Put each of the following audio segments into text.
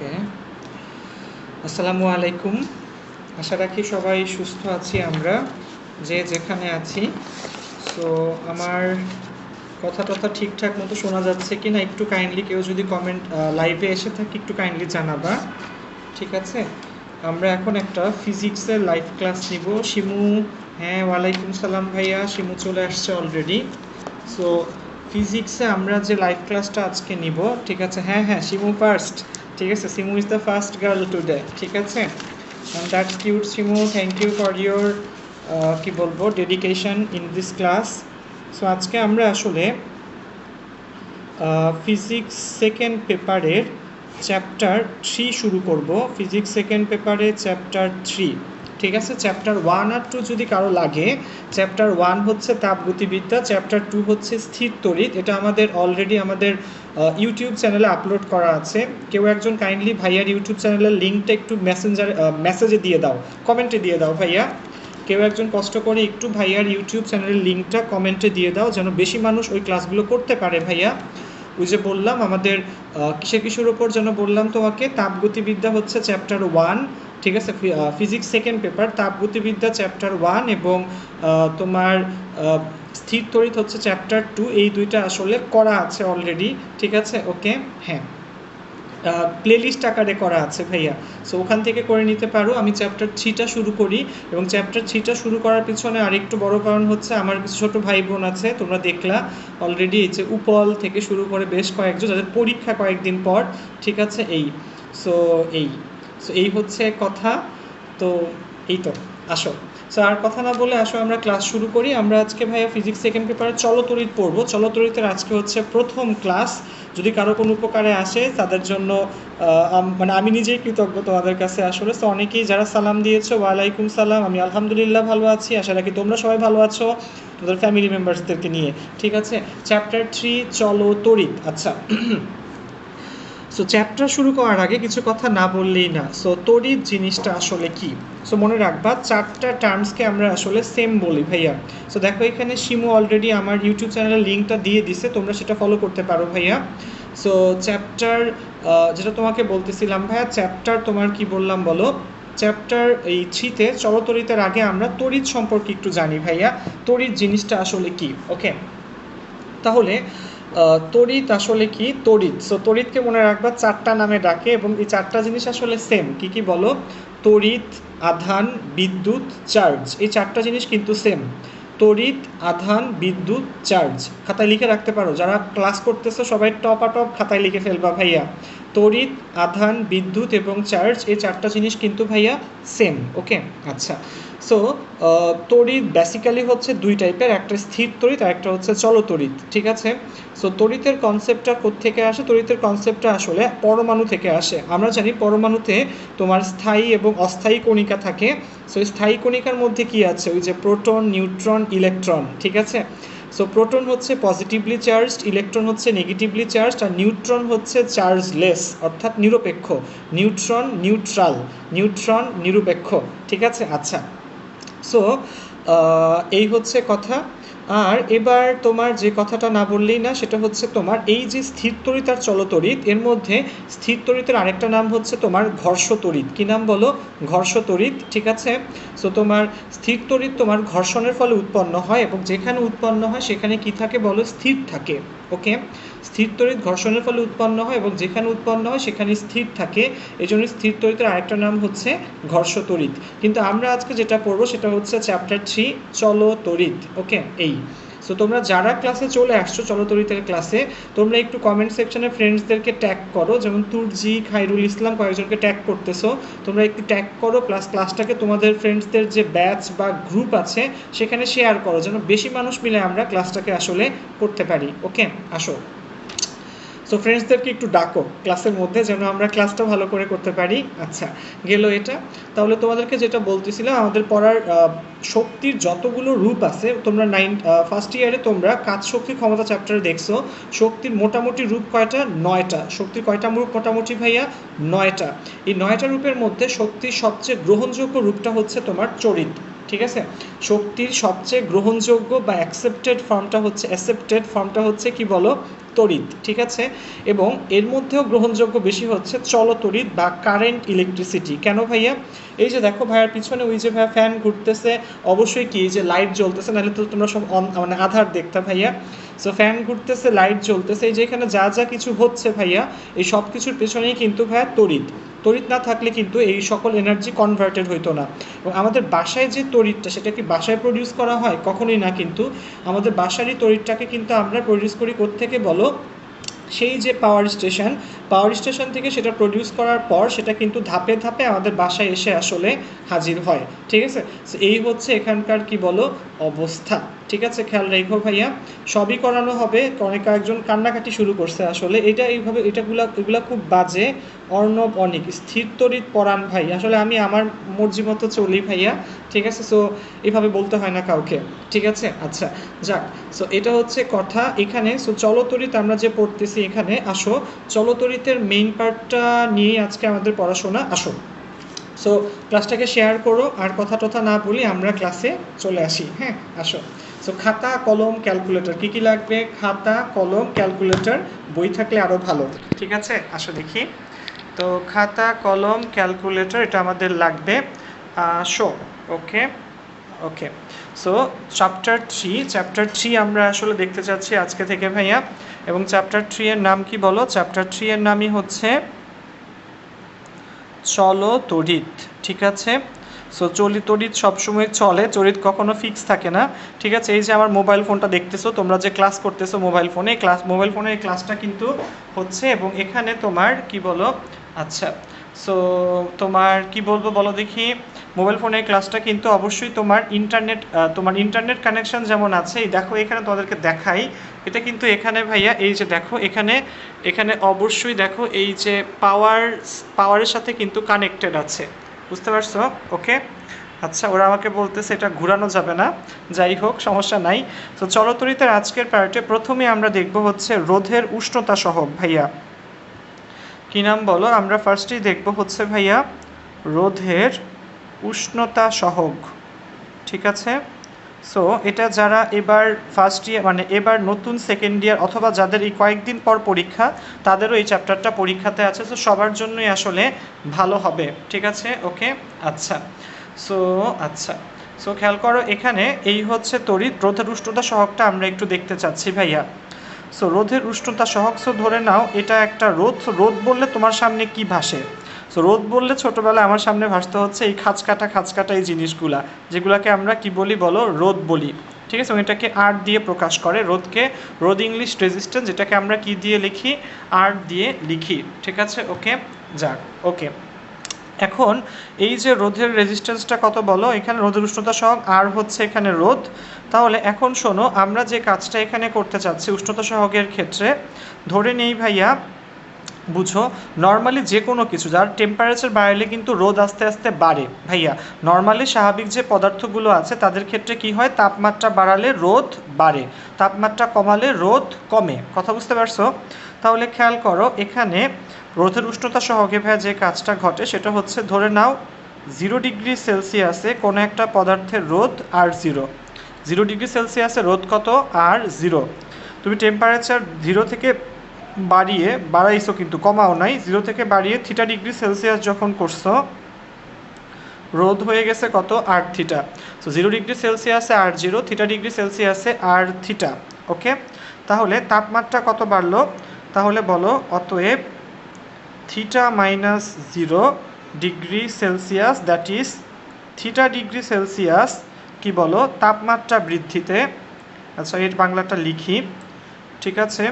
ওকে, আসসালামু আলাইকুম। আশা রাখি সবাই সুস্থ আছি, আমরা যে যেখানে আছি। সো আমার কথা টথা ঠিকঠাক মতো শোনা যাচ্ছে কি না একটু কাইন্ডলি কেউ যদি কমেন্ট লাইভে এসে থাকে একটু কাইন্ডলি জানাবা, ঠিক আছে? আমরা এখন একটা ফিজিক্সের লাইভ ক্লাস নিব। শিমু, হ্যাঁ ওয়ালাইকুম সালাম ভাইয়া, শিমু চলে আসছে অলরেডি। সো ফিজিক্সে আমরা যে লাইভ ক্লাসটা আজকে নিব, ঠিক আছে? হ্যাঁ হ্যাঁ, শিমু ফার্স্ট, ঠিক আছে? Shimu is the first girl today, ঠিক আছে? And that's cute Shimu, thank you for your কি বলবো dedication in this class. So আজকে আমরা আসলে ফিজিক্স সেকেন্ড পেপারের চ্যাপ্টার 3 শুরু করব। ফিজিক্স সেকেন্ড পেপারে চ্যাপ্টার 3, ঠিক আছে? চ্যাপ্টার 1 আর 2 যদি কারো লাগে, চ্যাপ্টার 1 হচ্ছে তাপগতিবিদ্যা, চ্যাপ্টার 2 হচ্ছে স্থির তড়িৎ। এটা আমাদের অলরেডি আমাদের ইউটিউব চ্যানেলে আপলোড করা আছে। কেউ একজন কাইন্ডলি ভাইয়ার ইউটিউব চ্যানেলের লিঙ্কটা একটু মেসেজে দিয়ে দাও, কমেন্টে দিয়ে দাও ভাইয়া। কেউ একজন কষ্ট করে একটু ভাইয়ার ইউটিউব চ্যানেলের লিঙ্কটা কমেন্টে দিয়ে দাও, যেন বেশি মানুষ ওই ক্লাসগুলো করতে পারে ভাইয়া। ওই যে বললাম আমাদের কিসের ওপর যেন বললাম তোমাকে, তাপগতিবিদ্যা হচ্ছে চ্যাপ্টার 1, ঠিক আছে? ফিজিক্স সেকেন্ড পেপার তাপগতিবিদ্যা চ্যাপ্টার 1 এবং তোমার স্থির তড়িৎ হচ্ছে চ্যাপ্টার 2। এই দুইটা আসলে করা আছে অলরেডি, ঠিক আছে? ওকে, হ্যাঁ, প্লেলিস্ট আকারে করা আছে ভাইয়া। সো ওখান থেকে করে নিতে পারো। আমি চ্যাপ্টার 3টা শুরু করি, এবং চ্যাপ্টার 3টা শুরু করার পিছনে আরেকটু বড় কারণ হচ্ছে আমার কিছু ছোটো ভাই বোন আছে, তোমরা দেখলা অলরেডি, এই যে উপল থেকে শুরু করে বেশ কয়েকজন যাদের পরীক্ষা কয়েকদিন পর, ঠিক আছে? সো এই হচ্ছে কথা। তো এই তো, আসো। সো আর কথা না বলে আসো আমরা ক্লাস শুরু করি। আমরা আজকে ভাইয়া ফিজিক্স সেকেন্ড পেপারে চলতড়িৎ পড়বো। চলতড়িতের আজকে হচ্ছে প্রথম ক্লাস। যদি কারো কোনো উপকারে আসে তাদের জন্য মানে আমি নিজেই কৃতজ্ঞ তোমাদের কাছে আসলে। সো অনেকেই যারা সালাম দিয়েছো, ওয়ালাইকুম সালাম। আমি আলহামদুলিল্লাহ ভালো আছি, আশা রাখি তোমরা সবাই ভালো আছো তোমাদের ফ্যামিলি মেম্বার্সদেরকে নিয়ে, ঠিক আছে? চ্যাপ্টার 3 চলতড়িৎ। আচ্ছা, সো চ্যাপ্টার শুরু করার আগে কিছু কথা না বললেই না। সো তড়িৎ জিনিসটা আসলে কি? সো মনে রাখবা 4টা টার্মসকে আমরা আসলে সেম বলি ভাইয়া। সো দেখো এখানে শিমু অলরেডি আমার ইউটিউব চ্যানেলের লিঙ্কটা দিয়ে দিছে, তোমরা সেটা ফলো করতে পারো ভাইয়া। সো চ্যাপ্টার যেটা তোমাকে বলতেছিলাম ভাইয়া, চ্যাপ্টার তোমার কি বললাম বলো, চ্যাপ্টার এই 3তে চলতড়িতের আগে আমরা তড়িৎ সম্পর্কে একটু জানি ভাইয়া। তড়িৎ জিনিসটা আসলে কি? ওকে, তাহলে তড়িৎ আসলে কি? তড়িৎ, সো তড়িৎকে মনে রাখবা 4টা নামে ডাকে, এবং এই 4টা জিনিস আসলে সেম। কি কি বলো? তড়িৎ, আধান, বিদ্যুৎ, চার্জ। এই 4টা জিনিস কিন্তু সেম। তড়িৎ, আধান, বিদ্যুৎ, চার্জ। খাতায় লিখে রাখতে পারো, যারা ক্লাস করতেছো সবাই টপ খাতায় লিখে ফেলবা ভাইয়া। তড়িৎ, আধান, বিদ্যুৎ এবং চার্জ, এই 4টা জিনিস কিন্তু ভাইয়া সেম। ওকে, আচ্ছা। সো তড়িৎ বেসিক্যালি হচ্ছে 2 টাইপের, একটা স্থির তড়িৎ আর একটা হচ্ছে চলতড়িৎ, ঠিক আছে? সো তড়িতের কনসেপ্টটা কোত্থেকে আসে? তড়িতের কনসেপ্টটা আসলে পরমাণু থেকে আসে। আমরা জানি পরমাণুতে তোমার স্থায়ী এবং অস্থায়ী কণিকা থাকে। সো স্থায়ী কণিকার মধ্যে কি আছে? ওই যে প্রোটন, নিউট্রন, ইলেকট্রন, ঠিক আছে? সো প্রোটন হচ্ছে পজিটিভলি চার্জড, ইলেকট্রন হচ্ছে নেগেটিভলি চার্জড, আর নিউট্রন হচ্ছে চার্জলেস অর্থাৎ নিরপেক্ষ। নিউট্রন নিউট্রাল, নিউট্রন নিরপেক্ষ, ঠিক আছে? আচ্ছা, সো এই হচ্ছে কথা। আর এবার তোমার যে কথাটা না বললেই না, সেটা হচ্ছে তোমার এই যে স্থির তড়িৎ আর চলতড়িৎ, এর মধ্যে স্থির তড়িতের আরেকটা নাম হচ্ছে তোমার ঘর্ষ তড়িৎ। কী নাম বলো? ঘর্ষ তড়িৎ, ঠিক আছে? সো তোমার স্থির তড়িৎ তোমার ঘর্ষণের ফলে উৎপন্ন হয়, এবং যেখানে উৎপন্ন হয় সেখানে কি থাকে বলো? স্থির থাকে। ওকে, স্থির তড়িৎ ঘর্ষণের ফলে উৎপন্ন হয় এবং যেখানে উৎপন্ন হয় সেখানে স্থির থাকে। এই জন্য স্থির তড়িতের আরেকটা নাম হচ্ছে ঘর্ষ তড়িৎ। কিন্তু আমরা আজকে যেটা পড়বো সেটা হচ্ছে চ্যাপ্টার 3 চলতড়িৎ। ওকে, সো তোমরা যারা ক্লাসে চলে আসছো চলতড়িতের ক্লাসে, তোমরা একটু কমেন্ট সেকশনে ফ্রেন্ডসদেরকে ট্যাগ করো, যেমন তুর্জি, খাইরুল ইসলাম কয়েকজনকে ট্যাগ করতেছো, তোমরা একটু ট্যাগ করো, প্লাস ক্লাসটাকে তোমাদের ফ্রেন্ডসদের যে ব্যাচ বা গ্রুপ আছে সেখানে শেয়ার করো, যেন বেশি মানুষ মিলে আমরা ক্লাসটাকে আসলে করতে পারি। ওকে, আসো। সো ফ্রেন্ডসদেরকে একটু ডাকো ক্লাসের মধ্যে, যেন আমরা ক্লাসটা ভালো করে করতে পারি। আচ্ছা, গেল এটা। তাহলে তোমাদেরকে যেটা বলতেছিলাম, আমাদের পড়ার শক্তির যতগুলো রূপ আছে, তোমরা ফার্স্ট ইয়ারে তোমরা কাজ শক্তি ক্ষমতা চ্যাপ্টারে দেখছো শক্তির মোটামুটি রূপ কয়টা? 9টা। শক্তির কয়টা রূপ মোটামুটি ভাইয়া? 9টা। এই 9টা রূপের মধ্যে শক্তির সবচেয়ে গ্রহণযোগ্য রূপটা হচ্ছে তোমার তড়িৎ, ঠিক আছে? শক্তির সবচেয়ে গ্রহণযোগ্য বা অ্যাকসেপ্টেড ফর্মটা হচ্ছে কি বলো? তড়িৎ, ঠিক আছে। এবং এর মধ্যেও গ্রহণযোগ্য বেশি হচ্ছে চলতড়িৎ বা কারেন্ট ইলেকট্রিসিটি। কেন ভাইয়া? এই যে দেখো ভাইয়ার পিছনে ওই যে ভাইয়া ফ্যান ঘুরতেছে, অবশ্যই কি এই যে লাইট জ্বলতেছে, নাহলে তো তোমরা সব মানে আধার দেখতা ভাইয়া। সো ফ্যান ঘুরতেছে, লাইট জ্বলতেছে, এই যে এখানে যা যা কিছু হচ্ছে ভাইয়া, এই সব কিছুর পেছনেই কিন্তু ভাইয়া তড়িৎ। তড়িৎ না থাকলে কিন্তু এই সকল এনার্জি কনভার্টেড হইতো না। এবং আমাদের বাসায় যে তড়িৎটা, সেটা কি বাসায় প্রডিউস করা হয়? কখনোই না। কিন্তু আমাদের বাসারই তড়িৎটাকে কিন্তু আমরা প্রডিউস করি কোত্থেকে বলো? সেই যে পাওয়ার স্টেশন থেকে সেটা প্রডিউস করার পর সেটা কিন্তু ধাপে ধাপে আমাদের বাসায় এসে আসলে হাজির হয়, ঠিক আছে। সো এই হচ্ছে এখানকার কি বলো অবস্থা, ঠিক আছে। খেয়াল রেখো ভাইয়া, সবই করানো হবে। অনেক একজন কান্নাকাটি শুরু করছে আসলে, এটা এইভাবে এগুলা খুব বাজে। অর্ণব অনেক স্থির তড়িৎ পরাণ ভাই, আসলে আমি আমার মর্জি মতো চলি ভাইয়া, ঠিক আছে। সো এভাবে বলতে হয় না কাউকে, ঠিক আছে। আচ্ছা যাক, সো এটা হচ্ছে কথা এখানে। সো চলতড়িৎ আমরা যে পড়তেছি এখানে, আসো চলতড়িতের মেইন পার্টটা নিয়ে আজকে আমাদের পড়াশোনা। আসো, সো ক্লাসটাকে শেয়ার করো, আর কথা টথা না বলি আমরা ক্লাসে চলে আসি। হ্যাঁ আসো। সো খাতা কলম ক্যালকুলেটর, কী কী লাগবে? খাতা কলম ক্যালকুলেটর, বই থাকলে আরও ভালো, ঠিক আছে। আসো দেখি। তো খাতা কলম ক্যালকুলেটর এটা আমাদের লাগবে। শো, ওকে ওকে। সো চ্যাপ্টার থ্রি আমরা আসলে দেখতে চাচ্ছি আজকে থেকে ভাইয়া। এবং চ্যাপ্টার 3 এর নাম কি বলো? চ্যাপ্টার 3 এর নামই হচ্ছে চলতড়িৎ, ঠিক আছে। সো তড়িৎ সবসময় চলে, তড়িৎ কখনো ফিক্স থাকে না, ঠিক আছে। এই যে আমার মোবাইল ফোনটা দেখতেছো, তোমরা যে ক্লাস করতেছো মোবাইল ফোনে এই ক্লাসটা কিন্তু হচ্ছে। এবং এখানে তোমার কি বলো, আচ্ছা সো তোমার কি বলবো বলো দেখি। মোবাইল ফোনের ক্লাসটা কিন্তু অবশ্যই তোমার ইন্টারনেট কানেকশন যেমন আছে, এই দেখো এখানে তোমাদেরকে দেখাই। এটা কিন্তু এখানে ভাইয়া এই যে দেখো এখানে অবশ্যই দেখো এই যে পাওয়ারের সাথে কিন্তু কানেক্টেড আছে, বুঝতে পারছো? ওকে আচ্ছা, ওরা আমাকে বলতেছে এটা ঘোরানো যাবে না, যাই হোক সমস্যা নাই। তো চলতড়িতের আজকের পার্টে প্রথমে আমরা দেখব হচ্ছে রোধের উষ্ণতা সহগ। ভাইয়া কী নাম বলো? আমরা ফার্স্টেই দেখব হচ্ছে ভাইয়া রোধের উষ্ণতা সহগ, ঠিক আছে। সো এটা যারা এবার ফার্স্ট ইয়ার মানে এবার নতুন সেকেন্ড ইয়ার অথবা যাদের এই কয়েকদিন পর পরীক্ষা, তাদেরও এই চ্যাপ্টারটা পরীক্ষাতে আছে। সো সবার জন্যই আসলে ভালো হবে, ঠিক আছে। ওকে আচ্ছা সো খেয়াল করো, এখানে এই হচ্ছে তড়িৎ। রোধের উষ্ণতা সহগটা আমরা একটু দেখতে চাচ্ছি ভাইয়া। সো রোধের উষ্ণতা সহগ, সো ধরে নাও এটা একটা রোধ বললে তোমার সামনে কি ভাসে? সো রোধ বললে ছোটোবেলায় আমার সামনে ভাসতে হচ্ছে এই খাঁচকাটা এই জিনিসগুলা, যেগুলোকে আমরা কি বলি বলো? রোধ বলি, ঠিক আছে। এটাকে আর দিয়ে প্রকাশ করে রোধ ইংলিশ রেজিস্ট্যান্স, যেটাকে আমরা কি দিয়ে লিখি? আর দিয়ে লিখি, ঠিক আছে। ওকে যাক, ওকে। এখন এই যে রোধের রেজিস্ট্যান্সটা কত বলো? এখানে রোধের উষ্ণতা সহগ আর হচ্ছে এখানে রোধ। তাহলে এখন শোনো, আমরা যে কাজটা এখানে করতে চাচ্ছি উষ্ণতা সহগের ক্ষেত্রে, ধরে নেই ভাইয়া, বুঝো, নর্মালি যে কোনো কিছু যার টেম্পারেচার বাড়লে কিন্তু রোধ আস্তে আস্তে বাড়ে ভাইয়া। নর্মালি স্বাভাবিক যে পদার্থগুলো আছে তাদের ক্ষেত্রে কি হয়? তাপমাত্রা বাড়ালে রোধ বাড়ে, তাপমাত্রা কমালে রোধ কমে। কথা বুঝতে পারছো? তাহলে খেয়াল করো, এখানে রোধের উষ্ণতা সহগে ভাইয়া যে কাজটা ঘটে সেটা হচ্ছে, ধরে নাও 0 ডিগ্রি সেলসিয়াসে কোনো একটা পদার্থের রোধ আর 0 ডিগ্রি সেলসিয়াসে রোধ কত? আর 0। তুমি টেম্পারেচার 0 থেকে বাড়াইছো কিন্তু কমাও নাই, 0 থেকে বাড়িয়ে থিটা ডিগ্রি সেলসিয়াস যখন করছো, রোধ হয়ে গেছে কত? R theta. সো 0 ডিগ্রি সেলসিয়াসে আর 0, থিটা ডিগ্রি সেলসিয়াসে আর থিটা। ওকে, তাহলে তাপমাত্রা কত বাড়লো? তাহলে বলো, অতএব theta minus 0 degree Celsius, that is theta degree Celsius কি বলো? তাপমাত্রা বৃদ্ধিতে। আচ্ছা, এর বাংলাটা লিখি, ঠিক আছে।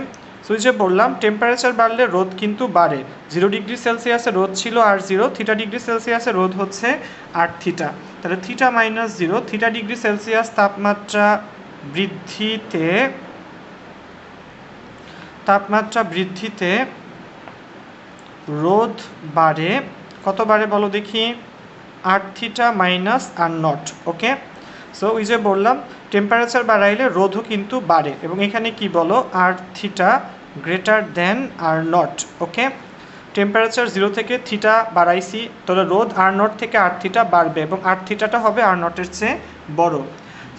সো যে বললাম, টেম্পারেচার বাড়লে রোধ কিন্তু বাড়ে। 0 ডিগ্রি সেলসিয়াসে রোধ ছিল আর 0, থিটা ডিগ্রি সেলসিয়াসে রোধ হচ্ছে আর থিটা। তাহলে theta minus 0, theta degree Celsius তাপমাত্রা বৃদ্ধিতে রোধ বাড়ে। কত বাড়ে বলো দেখি? R theta minus R naught. Okay, so ওই যে বললাম, টেম্পারেচার বাড়াইলে রোধও কিন্তু বাড়ে। এবং এখানে কি বলো? R theta greater than R naught. Okay, temperature 0 থেকে থিটা বাড়াইছি, তাহলে রোধ আর নট থেকে আর থিটা বাড়বে এবং আর থিটাটা হবে আর নটের চেয়ে বড়।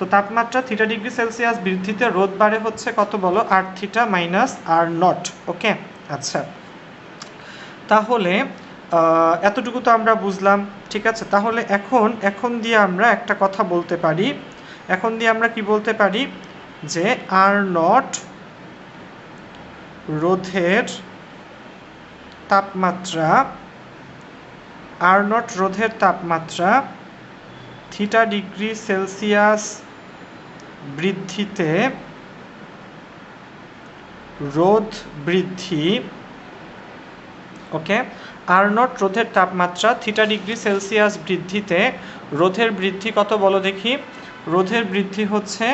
তো তাপমাত্রা থিটা ডিগ্রি সেলসিয়াস বৃদ্ধিতে রোদ বাড়ে হচ্ছে কত বলো, R theta minus R naught. ওকে, আচ্ছা তাহলে এতটুকু তো আমরা বুঝলাম, ঠিক আছে। তাহলে এখন দিয়ে আমরা একটা কথা বলতে পারি, এখন দিয়ে আমরা কি বলতে পারি যে আর নট রোধের তাপমাত্রা, আর নট রোধের তাপমাত্রা থিটা ডিগ্রি সেলসিয়াস বৃদ্ধিতে রোধ বৃদ্ধি, ওকে, আর নট রোধের তাপমাত্রা থিটা ডিগ্রি সেলসিয়াস বৃদ্ধিতে রোধের বৃদ্ধি কত বলো দেখি, রোধের বৃদ্ধি হচ্ছে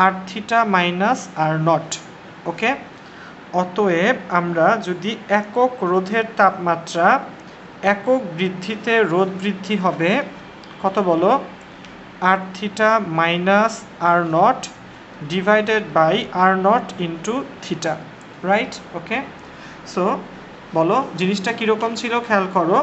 R theta minus R naught. ওকে, অতএব আমরা যদি একক রোধের তাপমাত্রা একক বৃদ্ধিতে রোধ বৃদ্ধি হবে কত বলো, R theta minus R naught divided by R naught into theta, right. Okay, so বলো জিনিসটা কীরকম ছিল খেয়াল করো,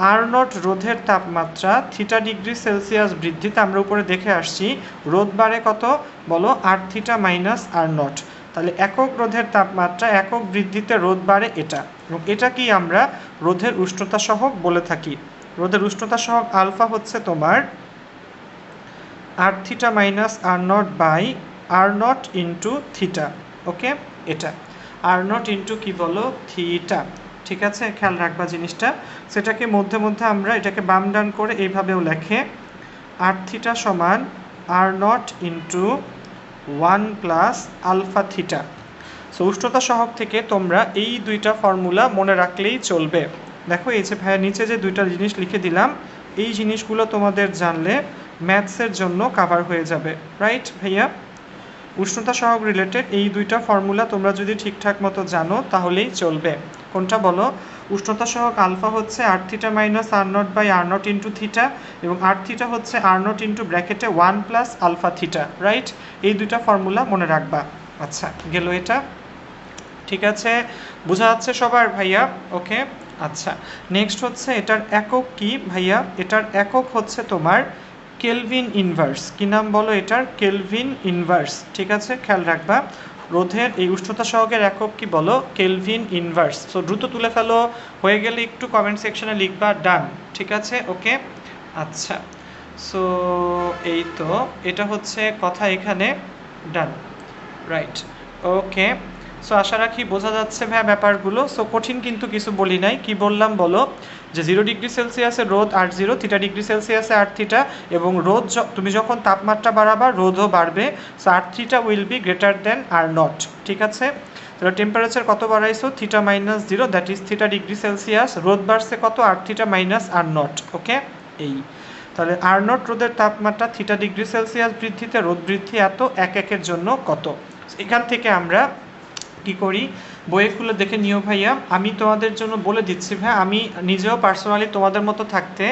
আর নট রোধের তাপমাত্রা থিটা ডিগ্রি সেলসিয়াস বৃদ্ধিতে আমরা উপরে দেখে আসছি রোধ বাড়ে কত বলো, R theta minus R not. তাহলে একক রোধের তাপমাত্রা একক বৃদ্ধিতে রোধ বাড়ে এটা, এবং এটা কি আমরা রোধের উষ্ণতা সহগ বলে থাকি। রোধের উষ্ণতা সহগ আলফা হচ্ছে তোমার R theta minus R naught by R naught into theta. Okay, এটা আর নট ইন্টু কি বলো, থিটা। ঠিক আছে, খেয়াল রাখবা জিনিসটা। সেটাকে মধ্যে মধ্যে আমরা এটাকে বাম ডান করে এইভাবেও লেখে, আর থিটা সমান R naught into 1 plus alpha theta. So উষ্ণতা সহগ থেকে তোমরা এই দুইটা ফর্মুলা মনে রাখলেই চলবে। দেখো এই যে ভাইয়া নিচে যে দুইটা জিনিস লিখে দিলাম, এই জিনিসগুলো তোমাদের জানলে ম্যাথসের জন্য কাভার হয়ে যাবে, রাইট ভাইয়া। উষ্ণতা সহগ রিলেটেড এই দুইটা ফর্মুলা তোমরা যদি ঠিকঠাক মতো জানো তাহলেই চলবে। কোনটা বলো, উষ্ণতা সহগ আলফা হচ্ছে R theta minus R naught by R naught into theta, এবং আর থিটা হচ্ছে আর নট ইন্টু ব্র্যাকেটে 1 প্লাস আলফা থিটা, রাইট। এই দুইটা ফর্মুলা মনে রাখবা। আচ্ছা গেল এটা, ঠিক আছে, বোঝা যাচ্ছে সবার ভাইয়া? ওকে, আচ্ছা নেক্সট হচ্ছে এটার একক কি ভাইয়া, এটার একক হচ্ছে তোমার কেলভিন ইনভার্স। কি নাম বলো এটার, কেলভিন ইনভার্স। ঠিক আছে, খেয়াল রাখবা রোধের এই উষ্ণতা সহগের একক কি বলো, কেলভিন ইনভার্স। সো দ্রুত তুলে ফেলো, হয়ে গেলে একটু কমেন্ট সেকশনে লিখবা ডান। ঠিক আছে, ওকে, আচ্ছা সো এই তো এটা হচ্ছে কথা এখানে, ডান, রাইট। ওকে, সো আশা রাখি বোঝা যাচ্ছে ভাইয়া ব্যাপারগুলো। সো কঠিন কিন্তু কিছু বলি নাই, কি বললাম বলো, যে 0 ডিগ্রি সেলসিয়াসে রোধ আর 0, থিটা ডিগ্রি সেলসিয়াসে আর থিটা, এবং রোধ তুমি যখন তাপমাত্রা বাড়াবা রোধও বাড়বে। So R theta will be greater than R naught. ঠিক আছে, তাহলে টেম্পারেচার কত বাড়াইছো, theta minus 0, that is theta degree Celsius. রোধ বাড়ছে কত, R theta minus R naught. Okay, এই তাহলে আর নট রোধের তাপমাত্রা থিটা ডিগ্রি সেলসিয়াস বৃদ্ধিতে রোধ বৃদ্ধি এত, এক একের জন্য কত। এখান থেকে আমরা কি করি, বইয়ে খুলে দেখে নিও ভাইয়া। আমি তোমাদের জন্য বলে দিচ্ছি ভাই, আমি নিজেও পার্সোনালি তোমাদের মতো থাকতে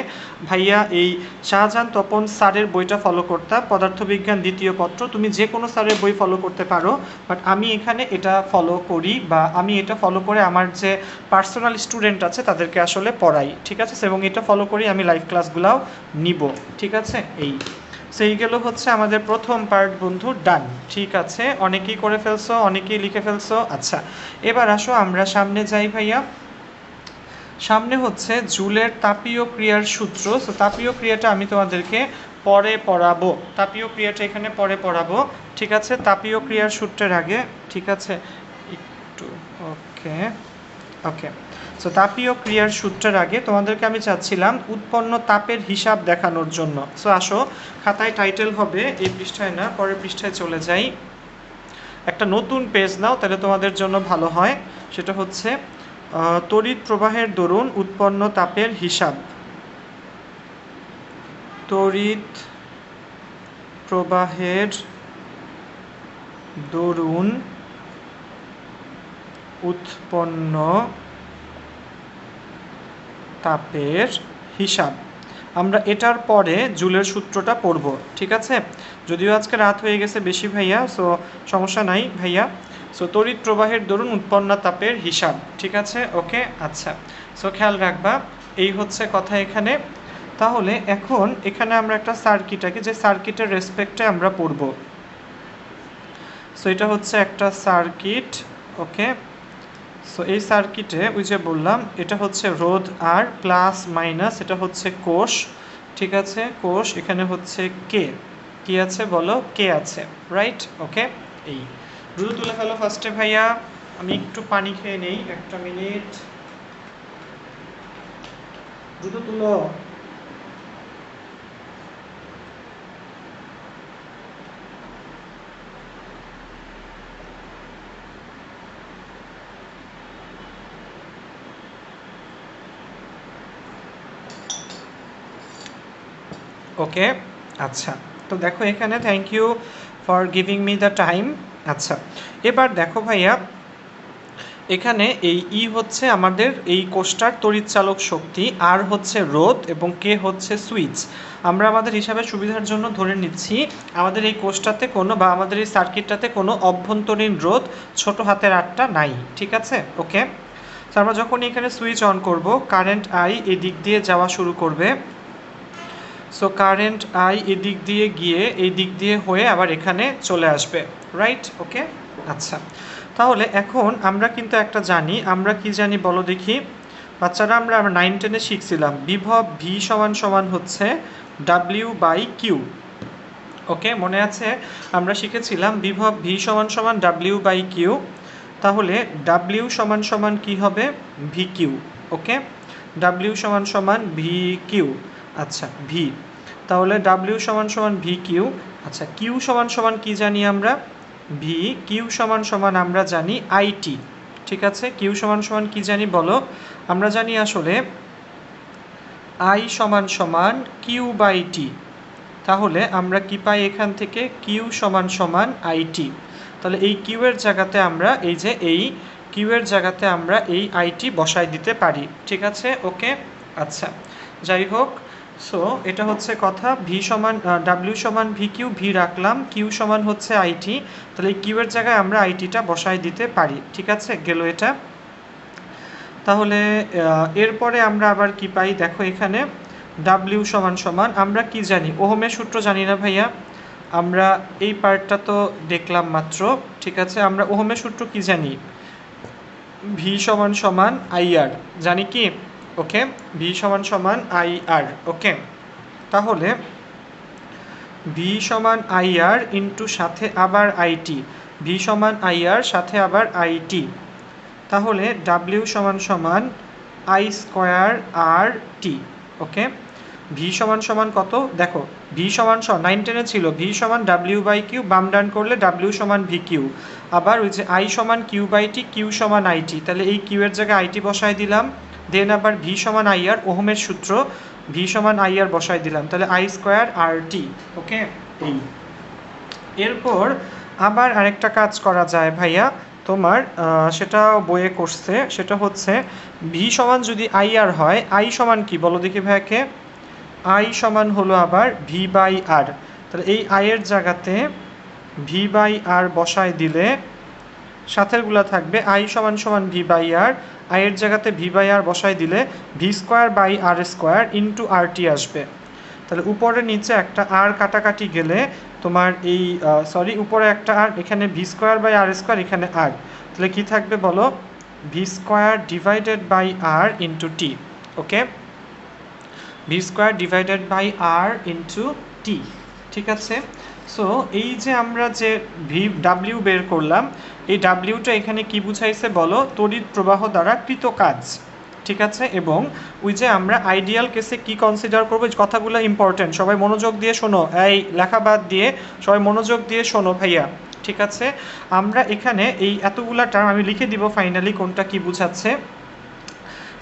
ভাইয়া এই শাহজাহান তপন স্যারের বইটা ফলো করতাম, পদার্থবিজ্ঞান দ্বিতীয় পত্র। তুমি যে কোনো স্যারের বই ফলো করতে পারো, বাট আমি এখানে এটা ফলো করি, বা আমি এটা ফলো করে আমার যে পার্সোনাল স্টুডেন্ট আছে তাদেরকে আসলে পড়াই। ঠিক আছে, এবং এটা ফলো করি আমি লাইভ ক্লাসগুলাও নিব। ঠিক আছে, এই সেই গেল হচ্ছে আমাদের প্রথম পার্ট বন্ধু, ডান। ঠিক আছে, অনেকেই করে ফেলছো, অনেকেই লিখে ফেলছো। আচ্ছা এবার আসো আমরা সামনে যাই ভাইয়া। সামনে হচ্ছে জুলের তাপীয় ক্রিয়ার সূত্র। সো তাপীয় ক্রিয়াটা আমি তোমাদেরকে পরে পড়াবো, তাপীয় ক্রিয়াটা এখানে পরে পড়াবো। ঠিক আছে, তাপীয় ক্রিয়ার সূত্রের আগে, ঠিক আছে একটু, ওকে ওকে। সো তাপীয় ক্রিয়ার সূত্রের আগে তোমাদেরকে আমি চাচ্ছিলাম উৎপন্ন তাপের হিসাব দেখানোর জন্য। সো আসো, খাতায় টাইটেল হবে, এই পৃষ্ঠায় না পরের পৃষ্ঠায় চলে যাই। একটা নতুন পেজ নাও, তাহলে তোমাদের জন্য ভালো হয়। সেটা হচ্ছে তড়িৎ প্রবাহের দরুন উৎপন্ন তাপের হিসাব। তড়িৎ প্রবাহের দরুন উৎপন্ন তাপের হিসাব। আমরা এটার পরে জুলের সূত্রটা পড়ব। ঠিক আছে, যদিও আজকে রাত হয়ে গেছে বেশি ভাইয়া, সো সমস্যা নাই ভাইয়া। সো তড়িৎ প্রবাহের দরুন উৎপন্ন তাপের হিসাব। ঠিক আছে, ওকে, আচ্ছা সো খেয়াল রাখবা, এই হচ্ছে কথা এখানে। তাহলে এখন এখানে আমরা একটা সার্কিট আঁকি, যে সার্কিটের রেসপেক্টে আমরা পড়ব। সো এটা হচ্ছে একটা সার্কিট, ওকে। সো এই সার্কিটে ওই যে বললাম এটা হচ্ছে রোধ আর প্লাস মাইনাস, এটা হচ্ছে কোষ, ঠিক আছে, কোষ। এখানে হচ্ছে কে, কি আছে বলো, কে আছে, রাইট, ওকে। এই দ্রুত তুলে ফেলো ফার্স্টে ভাইয়া, আমি একটু পানি খেয়ে নেই, একটা মিনিট, দ্রুত তুলো। ওকে, আচ্ছা। তো দেখো এখানে thank you for giving me the time. আচ্ছা, এবার দেখো ভাইয়া, এখানে এই ই হচ্ছে আমাদের এই কোষটার তড়িৎচালক শক্তি, আর হচ্ছে রোধ, এবং কে হচ্ছে সুইচ। আমরা আমাদের হিসাবের সুবিধার জন্য ধরে নিচ্ছি আমাদের এই কোষটাতে কোনো, বা আমাদের এই সার্কিটটাতে কোনো অভ্যন্তরীণ রোধ ছোট হাতের আরটা নাই, ঠিক আছে, ওকে। তো আমরা যখন এখানে সুইচ অন করব, কারেন্ট আই এই দিক দিয়ে যাওয়া শুরু করবে। সো কারেন্ট আই এদিক দিয়ে গিয়ে এই দিক দিয়ে হয়ে আবার এখানে চলে আসবে, রাইট, ওকে। আচ্ছা, তাহলে এখন আমরা কিন্তু একটা জানি, আমরা কি জানি বলো দেখি বাচ্চারা, আমরা 9-10-এ শিখছিলাম বিভব ভি সমান সমান হচ্ছে ডাব্লিউ বাই কিউ, ওকে, মনে আছে আমরা শিখেছিলাম বিভব ভি সমান সমান ডাব্লিউ বাই কিউ। তাহলে ডাব্লিউ সমান সমান কী হবে, ভি কিউ, ওকে, ডাব্লিউ সমান সমান ভি কিউ, আচ্ছা ভি, তাহলে ডাব্লিউ সমান সমান ভি কিউ। আচ্ছা, কিউ সমান সমান কী জানি আমরা, ভি কিউ সমান সমান আমরা জানি আইটি, ঠিক আছে। কিউ সমান সমান কী জানি বলো, আমরা জানি আসলে আই সমান সমান কিউ বাই টি। তাহলে আমরা কি পাই এখান থেকে, কিউ সমান সমান আইটি। তাহলে এই কিউ এর জায়গাতে আমরা এই যে এই কিউ এর জায়গাতে আমরা এই আইটি বসাই দিতে পারি, ঠিক আছে, ওকে। আচ্ছা, যাই হোক, সো এটা হচ্ছে কথা, ভি সমান ডাব্লিউ সমান ভি কিউ, ভি রাখলাম, কিউ সমান হচ্ছে আইটি, তাহলে এই কিউ এর জায়গায় আমরা আইটিটা বসাই দিতে পারি, ঠিক আছে, গেল এটা। তাহলে এরপরে আমরা আবার কি পাই দেখো, এখানে ডাব্লিউ সমান সমান আমরা কি জানি, ওহমের সূত্র জানি না ভাইয়া, আমরা এই পার্টটা তো দেখলাম মাত্র, ঠিক আছে। আমরা ওহমের সূত্র কি জানি, ভি সমান সমান আইআর জানি কি, ওকে, ভি সমান সমান আইআর, ওকে। তাহলে ভি সমান আইআর ইন্টু সাথে আবার আইটি, ভি সমান আইআর সাথে আবার আইটি, তাহলে ডাব্লিউ সমান সমান I square R T, okay. V সমান সমান কত দেখো, ভি সমান 9-10-এ ছিল ভি সমান ডাব্লিউ বাই কিউ, বাম ডান করলে ডাব্লিউ সমান ভি কিউ, আবার ওই যে আই সমান কিউ বাই টি, কিউ সমান আইটি, তাহলে এই কিউ এর জায়গায় আইটি বসাই দিলাম, দেন আবার ভি সমান আইআর, ওহমের সূত্র, ভি সমান আইআর বসাই দিলাম, তাহলে আই স্কোয়ার আর টি, ওকে। এই এরপর আবার আরেকটা কাজ করা যায় ভাইয়া, তোমার সেটা বইয়ে করছে, সেটা হচ্ছে ভি সমান যদি আইআর হয়, আই সমান কি বলো দেখি ভাইয়াকে, আই সমান হলো আবার ভি বাই আর, তাহলে এই আইয়ের জায়গাতে ভি বাই আর বসায় দিলে সাথেরগুলো থাকবে আই সমান সমান ভি বাই আর, আইয়ের জায়গাতে ভি বাই আর বসায় দিলে V square by R square into R T আসবে। তাহলে উপরে নিচে একটা আর কাটাকাটি গেলে তোমার এই উপরে একটা আর, এখানে V square by R square, এখানে আর, তাহলে কী থাকবে বলো, V square divided by R into T, okay, V square divided by R into T, ঠিক আছে। সো এই যে আমরা যে ভি ডাব্লিউ বের করলাম, এই ডাব্লিউটা এখানে কি বুঝাইছে বলো, তড়িৎ প্রবাহ দ্বারা কৃত কাজ, ঠিক আছে। এবং ওই যে আমরা আইডিয়াল কেসে কি কনসিডার করবো, কথাগুলো ইম্পর্টেন্ট, সবাই মনোযোগ দিয়ে শোনো, এই লেখা বাদ দিয়ে সবাই মনোযোগ দিয়ে শোনো ভাইয়া, ঠিক আছে। আমরা এখানে এই এতগুলা টার্ম আমি লিখে দিব ফাইনালি কোনটা কি বুঝাচ্ছে।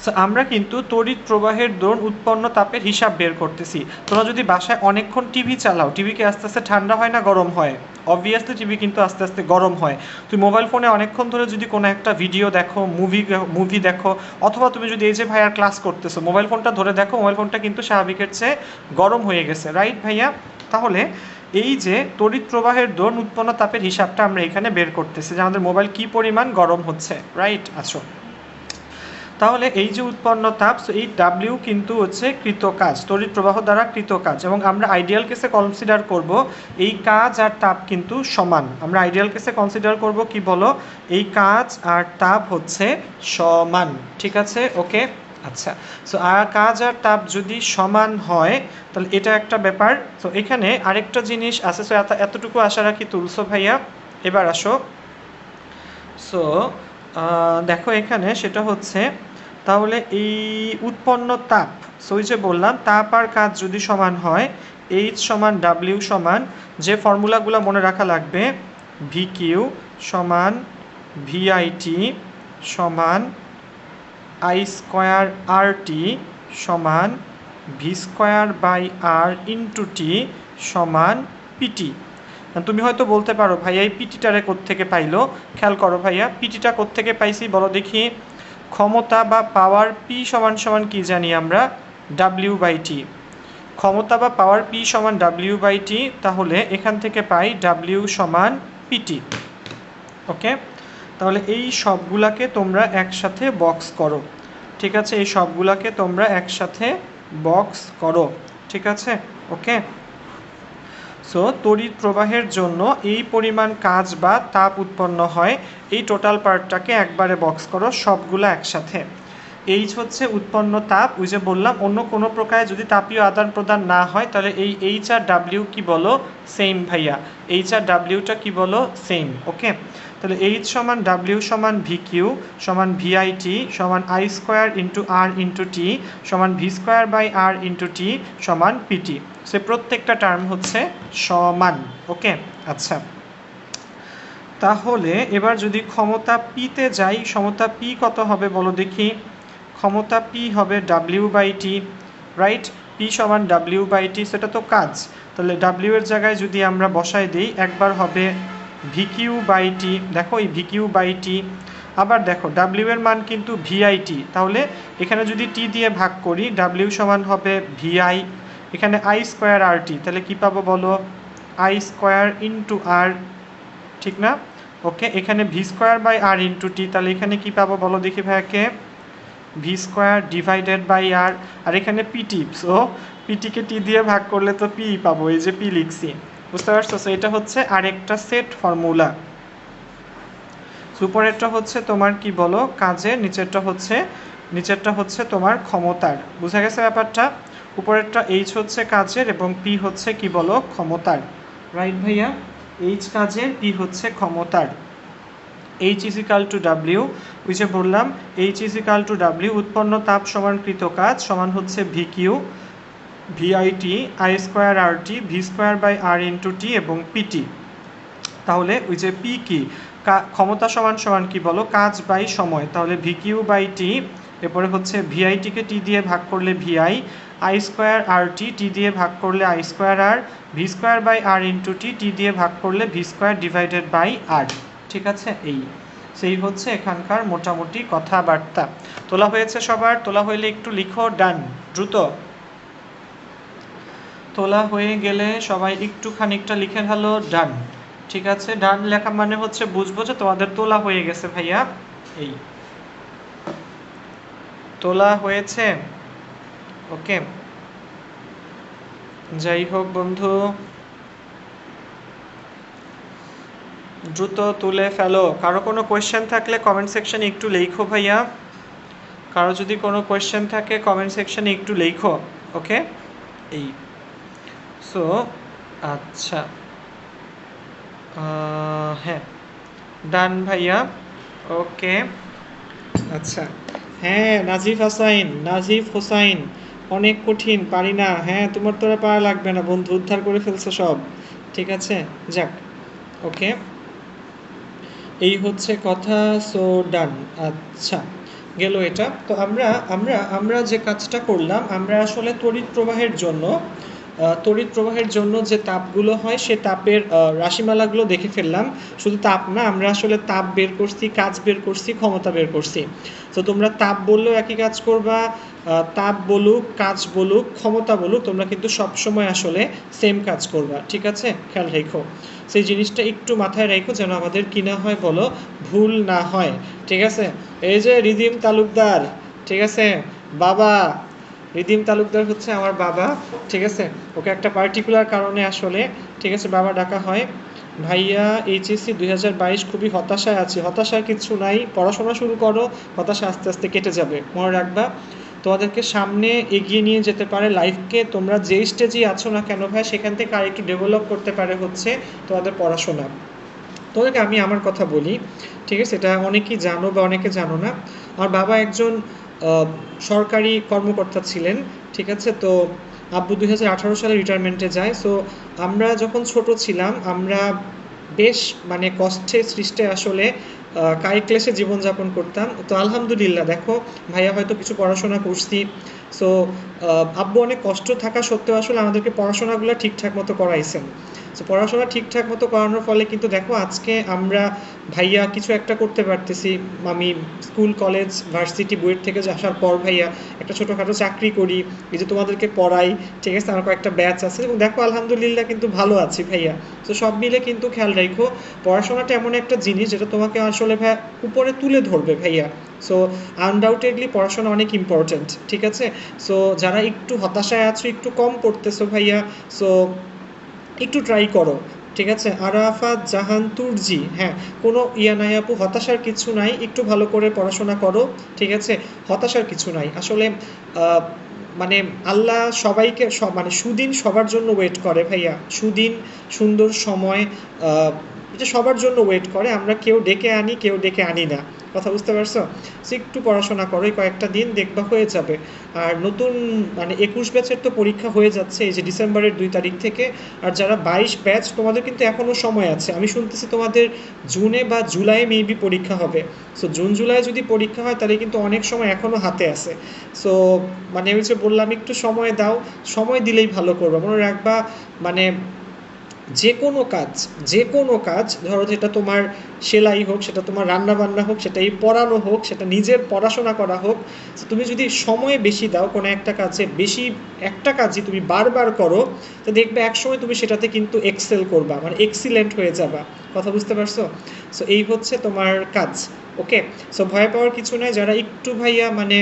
সো আমরা কিন্তু তড়িৎ প্রবাহের দরুন উৎপন্ন তাপের হিসাব বের করতেছি। তোমরা যদি বাসায় অনেকক্ষণ টিভি চালাও, টিভি কি আস্তে আস্তে ঠান্ডা হয় না গরম হয়? অবভিয়াসলি টিভি কিন্তু আস্তে আস্তে গরম হয়। তুমি মোবাইল ফোনে অনেকক্ষণ ধরে যদি কোনো একটা ভিডিও দেখো, মুভি দেখো, অথবা তুমি যদি এই যে ভাইয়ার ক্লাস করতেছো, মোবাইল ফোনটা ধরে দেখো, মোবাইল ফোনটা কিন্তু স্বাভাবিকের চেয়ে গরম হয়ে গেছে, রাইট ভাইয়া? তাহলে এই যে তড়িৎ প্রবাহের দরুন উৎপন্ন তাপের হিসাবটা আমরা এখানে বের করতেছি, যে আমাদের মোবাইল কী পরিমাণ গরম হচ্ছে, রাইট? আচ্ছা, তাহলে এই যে উৎপন্ন তাপ, এই ডাব্লিউ কিন্তু হচ্ছে কৃত কাজ, তড়িৎ প্রবাহ দ্বারা কৃত কাজ, এবং আমরা আইডিয়াল কেসে কনসিডার করব এই কাজ আর তাপ কিন্তু সমান। আমরা আইডিয়াল কেসে কনসিডার করব কি বলো, এই কাজ আর তাপ হচ্ছে সমান, ঠিক আছে? ওকে, আচ্ছা। সো কাজ আর তাপ যদি সমান হয় তাহলে এটা একটা ব্যাপার। তো এখানে আরেকটা জিনিস আছে, সো এতটুকু আশা রাখি তুলসো ভাইয়া। এবার আসো, সো দেখো এখানে সেটা হচ্ছে, তাহলে এই উৎপন্ন তাপ, সো ওই যে বললাম তাপ আর কাজ যদি সমান হয়, এইচ সমান ডাব্লিউ সমান, যে ফর্মুলাগুলো মনে রাখা লাগবে, ভি কিউ সমান ভিআইটি সমান আই স্কোয়ার আর টি সমান V square by R into T সমান পিটি। তুমি হয়তো বলতে পারো ভাইয়া এই পিটিটারে কোত্থেকে পাইলো? খেয়াল করো ভাইয়া, পিটিটা কোত্থেকে পাইছি বলো দেখি। ক্ষমতা বা পাওয়ার পি সমান সমান কি জানি আমরা? ডাব্লিউ বাই টি। ক্ষমতা বা পাওয়ার পি সমান ডাব্লিউ বাই টি, তাহলে এখান থেকে পাই ডাব্লিউ সমান পিটি। ওকে, তাহলে এই সবগুলাকে তোমরা একসাথে বক্স করো, ঠিক আছে? এই সবগুলাকে তোমরা একসাথে বক্স করো, ঠিক আছে? ওকে, সো তড়িৎ প্রবাহের জন্য এই পরিমাণ কাজ বা তাপ উৎপন্ন হয়, এই টোটাল পার্টটাকে একবারে বক্স করো, সবগুলো একসাথে। এইচ হচ্ছে উৎপন্ন তাপ, ওই যে বললাম অন্য কোনো প্রকারে যদি তাপীয় আদান প্রদান না হয় তাহলে এই এইচ আর ডাব্লিউ কী বলো? সেম ভাইয়া, এইচ আর ডাব্লিউটা কী বলো? সেম। ওকে, তাহলে এইচ সমান ডাব্লিউ সমান ভি কিউ সমান ভিআইটি সমান I square into R into T সমান V square by R into T সমান পিটি। সে প্রত্যেকটা টার্ম হচ্ছে সমান। ওকে, আচ্ছা। তাহলে এবার যদি ক্ষমতা পিতে যাই, ক্ষমতা পি কত হবে বলো দেখি? ক্ষমতা পি হবে W by T, right? P সমান ডাব্লিউ বাই টি, সেটা তো কাজ, তাহলে ডাব্লিউ এর জায়গায় যদি আমরা বসাই দিই, একবার হবে ভিকিউ বাই টি, দেখো এই ভিকিউ বাই টি, আবার দেখো ডাব্লিউ এর মান কিন্তু ভিআইটি, তাহলে এখানে যদি টি দিয়ে ভাগ করি ডাব্লিউ সমান হবে ভিআই, এখানে আই স্কোয়ার আর টি, তাহলে কী পাবো বলো? আই স্কোয়ার ইন্টু আর, ঠিক না? ওকে, এখানে V square by R into T, তাহলে এখানে কী পাবো বলো দেখি ভাইয়াকে? V square divided by R, আর এখানে পিটি, সো পিটিকে টি দিয়ে ভাগ করলে তো পি পাবো, এই যে পি লিখছি, বুঝতে পারছো? সো এটা হচ্ছে আরেকটা সেট ফর্মুলা। উপরেরটা হচ্ছে তোমার কি বলো কাজের, নিচেরটা হচ্ছে তোমার ক্ষমতার, বুঝা গেছে ব্যাপারটা? উপরেরটা এইচ হচ্ছে কাজের এবং পি হচ্ছে কি বলো ক্ষমতার, রাইট ভাইয়া? এইচ কাজের, পি হচ্ছে ক্ষমতার। H is equal to W, ওই যে বললাম H is equal to W, উৎপন্ন তাপ সমান কৃত কাজ সমান হচ্ছে V Q VIT I square R T V square by R into T এবং পিটি। তাহলে ওই যে পি কি? ক্ষমতা সমান সমান কি বলো? কাজ বাই সময়, তাহলে ভি কিউ বাই টি, এরপরে হচ্ছে ভিআইটিকে টি দিয়ে ভাগ করলে VI, I square R T, T দিয়ে ভাগ করলে I square R, V square by R into T, T দিয়ে ভাগ করলে V square divided by R, ঠিক আছে? সেই হচ্ছে এখানকার মোটামুটি কথাবার্তা। তোলা হয়েছে সবার? তোলা হইলে একটু লিখো ডান, দ্রুত। তোলা হয়ে গেলে সবাই একটু খানিকটা লিখে ফেলো ডান, ঠিক আছে? ডান লেখা মানে হচ্ছে বুঝবো যে তোমাদের তোলা হয়ে গেছে ভাইয়া, এই তোলা হয়েছে। ওকে, যাই হোক বন্ধু, দ্রুত তুলে ফেলো। কারো কোনো কোয়েশ্চেন থাকলে কমেন্ট সেকশনে একটু লেখো ভাইয়া, কারো যদি কোনো কোয়েশ্চেন থাকে কমেন্ট সেকশনে একটু লেখো। ওকে, এই সো আচ্ছা, হ্যাঁ ডান ভাইয়া, ওকে আচ্ছা। হ্যাঁ নাজিফ হোসাইন, অনেক কঠিন, পারি না। হ্যাঁ তোমার তোরা পারা লাগবে না বন্ধু, উদ্ধার করে ফেলছো সব, ঠিক আছে? যাক, ওকে, এই হচ্ছে কথা। সো ডান, আচ্ছা গেল এটা। তো আমরা যে কাজটা করলাম, আমরা আসলে তড়িৎ প্রবাহের জন্য যে তাপগুলো হয় সে তাপের রাশিমালাগুলো দেখে ফেললাম। শুধু তাপ না, আমরা আসলে তাপ বের করছি, কাজ বের করছি, ক্ষমতা বের করছি। তো তোমরা তাপ বললেও একই কাজ করবা, তাপ বলুক, কাজ বলুক, ক্ষমতা বলুক, তোমরা কিন্তু সবসময় আসলে সেম কাজ করবা, ঠিক আছে? খেয়াল রেখো, সেই জিনিসটা একটু মাথায় রেখো যেন আমাদের কি না হয় বলো, ভুল না হয়, ঠিক আছে? এই যে রিদিম তালুকদার, ঠিক আছে? বাবা রিদিম তালুকদার হচ্ছে আমার বাবা, ঠিক আছে? ওকে একটা পার্টিকুলার কারণে আসলে, ঠিক আছে, বাবা ডাকা হয়। ভাইয়া এইচএসসি 2022 খুবই হতাশায় আছি। হতাশার কিছু নাই, পড়াশোনা শুরু করো, হতাশা আস্তে আস্তে কেটে যাবে। মনে রাখবা তোমাদেরকে সামনে এগিয়ে নিয়ে যেতে পারে লাইফকে, তোমরা যেই স্টেজেই আছো না কেন ভাই সেখান থেকে আর একটু ডেভেলপ করতে পারে হচ্ছে তোমাদের পড়াশোনা। তোমাদেরকে আমি আমার কথা বলি, ঠিক আছে? এটা অনেকেই জানো বা অনেকে জানো না। আমার বাবা একজন সরকারি কর্মকর্তা ছিলেন, ঠিক আছে? তো আব্বু 2018 সালে রিটায়ারমেন্টে যায়। সো আমরা যখন ছোট ছিলাম আমরা বেশ মানে কষ্টে সৃষ্টে আসলে কায়িক ক্লেশে জীবনযাপন করতাম। তো আলহামদুলিল্লাহ দেখো ভাইয়া হয়তো কিছু পড়াশোনা করছি। সো আব্বু অনেক কষ্ট থাকা সত্ত্বেও আসলে আমাদেরকে পড়াশোনাগুলো ঠিকঠাক মতো করাইছেন। সো পড়াশোনা ঠিকঠাক মতো করানোর ফলে কিন্তু দেখো আজকে আমরা ভাইয়া কিছু একটা করতে পারতেছি। আমি স্কুল কলেজ ভার্সিটি বুয়েট থেকে আসার পর ভাইয়া একটা ছোটোখাটো চাকরি করি, এই যে তোমাদেরকে পড়াই, ঠিক আছে? আমার কয়েকটা ব্যাচ আছে এবং দেখো আলহামদুলিল্লাহ কিন্তু ভালো আছি ভাইয়া। তো সব মিলে কিন্তু খেয়াল রাখো পড়াশোনাটা এমন একটা জিনিস যেটা তোমাকে আসলে ভাইয়া উপরে তুলে ধরবে ভাইয়া। সো আনডাউটেডলি পড়াশোনা অনেক ইম্পর্ট্যান্ট, ঠিক আছে? সো যারা একটু হতাশায় আছো, একটু কম পড়তেছো ভাইয়া, সো একটু ট্রাই করো, ঠিক আছে? আরাফাত জাহান তুর্জি, হ্যাঁ, কোনো ইয়া নাই আপু, হতাশার কিছু নাই, একটু ভালো করে পড়াশোনা করো, ঠিক আছে? হতাশার কিছু নাই আসলে। মানে আল্লাহ সবাইকে মানে সুদিন সবার জন্য ওয়েট করে ভাইয়া, সুদিন সুন্দর সময় এটা সবার জন্য ওয়েট করে। আমরা কেউ ডেকে আনি, কেউ ডেকে আনি না, কথা বুঝতে পারছো? সো একটু পড়াশোনা করো, এই কয়েকটা দিন দেখবা হয়ে যাবে। আর নতুন মানে 21 ব্যাচের তো পরীক্ষা হয়ে যাচ্ছে এই যে ডিসেম্বরের 2 তারিখ থেকে। আর যারা 22 ব্যাচ তোমাদের কিন্তু এখনও সময় আছে। আমি শুনতেছি তোমাদের জুনে বা জুলাইয়ে মেবি পরীক্ষা হবে। সো জুন জুলাই যদি পরীক্ষা হয় তাহলে কিন্তু অনেক সময় এখনও হাতে আছে। সো মানে আমি যে বললাম একটু সময় দাও, সময় দিলেই ভালো করবে। মনে রাখবা মানে যে কোনো কাজ ধরো, যেটা তোমার সেলাই হোক, সেটা তোমার রান্নাবান্না হোক, সেটা এই পড়ানো হোক, সেটা নিজের পড়াশোনা করা হোক, তুমি যদি সময় বেশি দাও কোনো একটা কাজে, বেশি একটা কাজই তুমি বারবার করো, তো দেখবে একসময় তুমি সেটাতে কিন্তু এক্সেল করবা, মানে এক্সিলেন্ট হয়ে যাবা, কথা বুঝতে পারছো? সো এই হচ্ছে তোমার কাজ, ওকে? সো ভয় পাওয়ার কিছু নাই। যারা একটু ভাইয়া মানে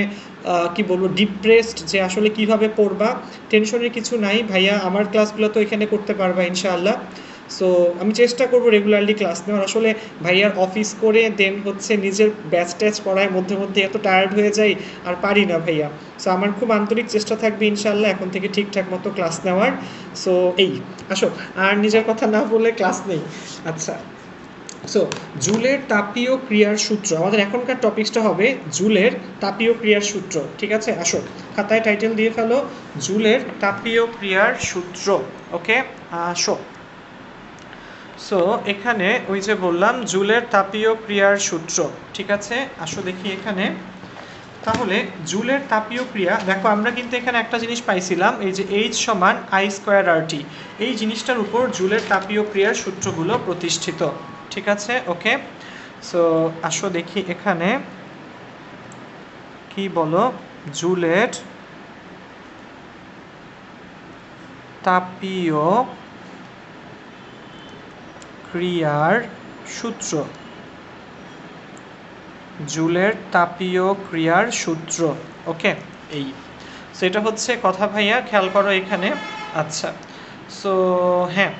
কি বলবো ডিপ্রেসড যে আসলে কিভাবে পড়বা, টেনশনের কিছু নাই ভাইয়া, আমার ক্লাসগুলো তো এখানে করতে পারবা ইনশাআল্লাহ। সো আমি চেষ্টা করবো রেগুলারলি ক্লাস নেওয়ার। আসলে ভাইয়ার অফিস করে দেন হচ্ছে নিজের ব্যাচ ট্যাচ পড়ায় মধ্যে মধ্যে এত টায়ার্ড হয়ে যাই, আর পারি না ভাইয়া। সো আমার খুব আন্তরিক চেষ্টা থাকবে ইনশাআল্লাহ এখন থেকে ঠিকঠাক মতো ক্লাস নেওয়ার। সো এই আসো, আর নিজের কথা না বলে ক্লাস নেই। আচ্ছা, সো জুলের তাপীয় ক্রিয়ার সূত্র, আমাদের এখনকার টপিকসটা হবে জুলের তাপীয় ক্রিয়ার সূত্র, ঠিক আছে? আসো খাতায় টাইটেল দিয়ে ফেলো, জুলের তাপীয় ক্রিয়ার সূত্র, ওকে? আসো। সো এখানে ওই যে বললাম জুলের তাপীয় ক্রিয়ার সূত্র, ঠিক আছে? আসো দেখি এখানে। তাহলে জুলের তাপীয় ক্রিয়া, দেখো আমরা কিন্তু এখানে একটা জিনিস পাইছিলাম, এই যে H সমান I²RT, এই জিনিসটার উপর জুলের তাপীয় ক্রিয়ার সূত্রগুলো প্রতিষ্ঠিত, ঠিক আছে? ওকে, সো আসো দেখি এখানে কি বলো, জুলের তাপীয় ক্রিয়ার সূত্র, জুলের তাপীয় ক্রিয়ার সূত্র, ওকে? এই সেটা হচ্ছে কথা ভাইয়া, খেয়াল করো এখানে। আচ্ছা, সো হ্যাঁ,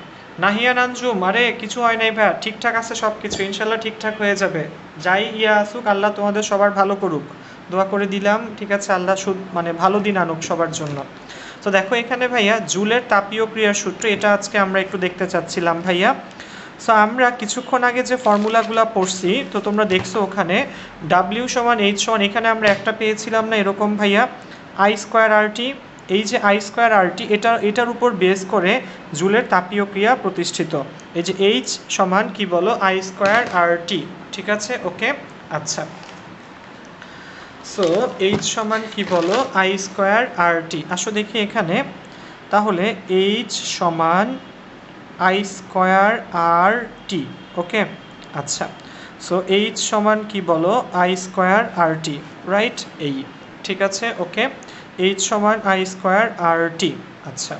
নাহিয়া নানজুম, আরে কিছু হয় নাই ভাইয়া, ঠিকঠাক আছে সব কিছু, ইনশাল্লাহ ঠিকঠাক হয়ে যাবে। যাই ইয়া আসুক, আল্লাহ তোমাদের সবার ভালো করুক, দোয়া করে দিলাম, ঠিক আছে? আল্লাহ মানে ভালো দিন আনুক সবার জন্য। তো দেখো এখানে ভাইয়া জুলের তাপীয় ক্রিয়ার সূত্র, এটা আজকে আমরা একটু দেখতে চাচ্ছিলাম ভাইয়া। সো আমরা কিছুক্ষণ আগে যে ফর্মুলাগুলো পড়ছি, তো তোমরা দেখছো ওখানে W সমান H সমান, এখানে আমরা একটা পেয়েছিলাম না এরকম ভাইয়া, I²RT। এই যে I²RT, এটার উপর বেস করে জুলের তাপীয় ক্রিয়া প্রতিষ্ঠিত। এই যে H সমান কি বলো, I²RT, ঠিক আছে? ওকে, আচ্ছা। সো H সমান কি বলো, I²RT। আসো দেখি এখানে, তাহলে H সমান I²RT, ওকে? আচ্ছা, সো H সমান কি বলো, I²RT, রাইট? এই ঠিক আছে, ওকে? H সমান I²RT, আচ্ছা।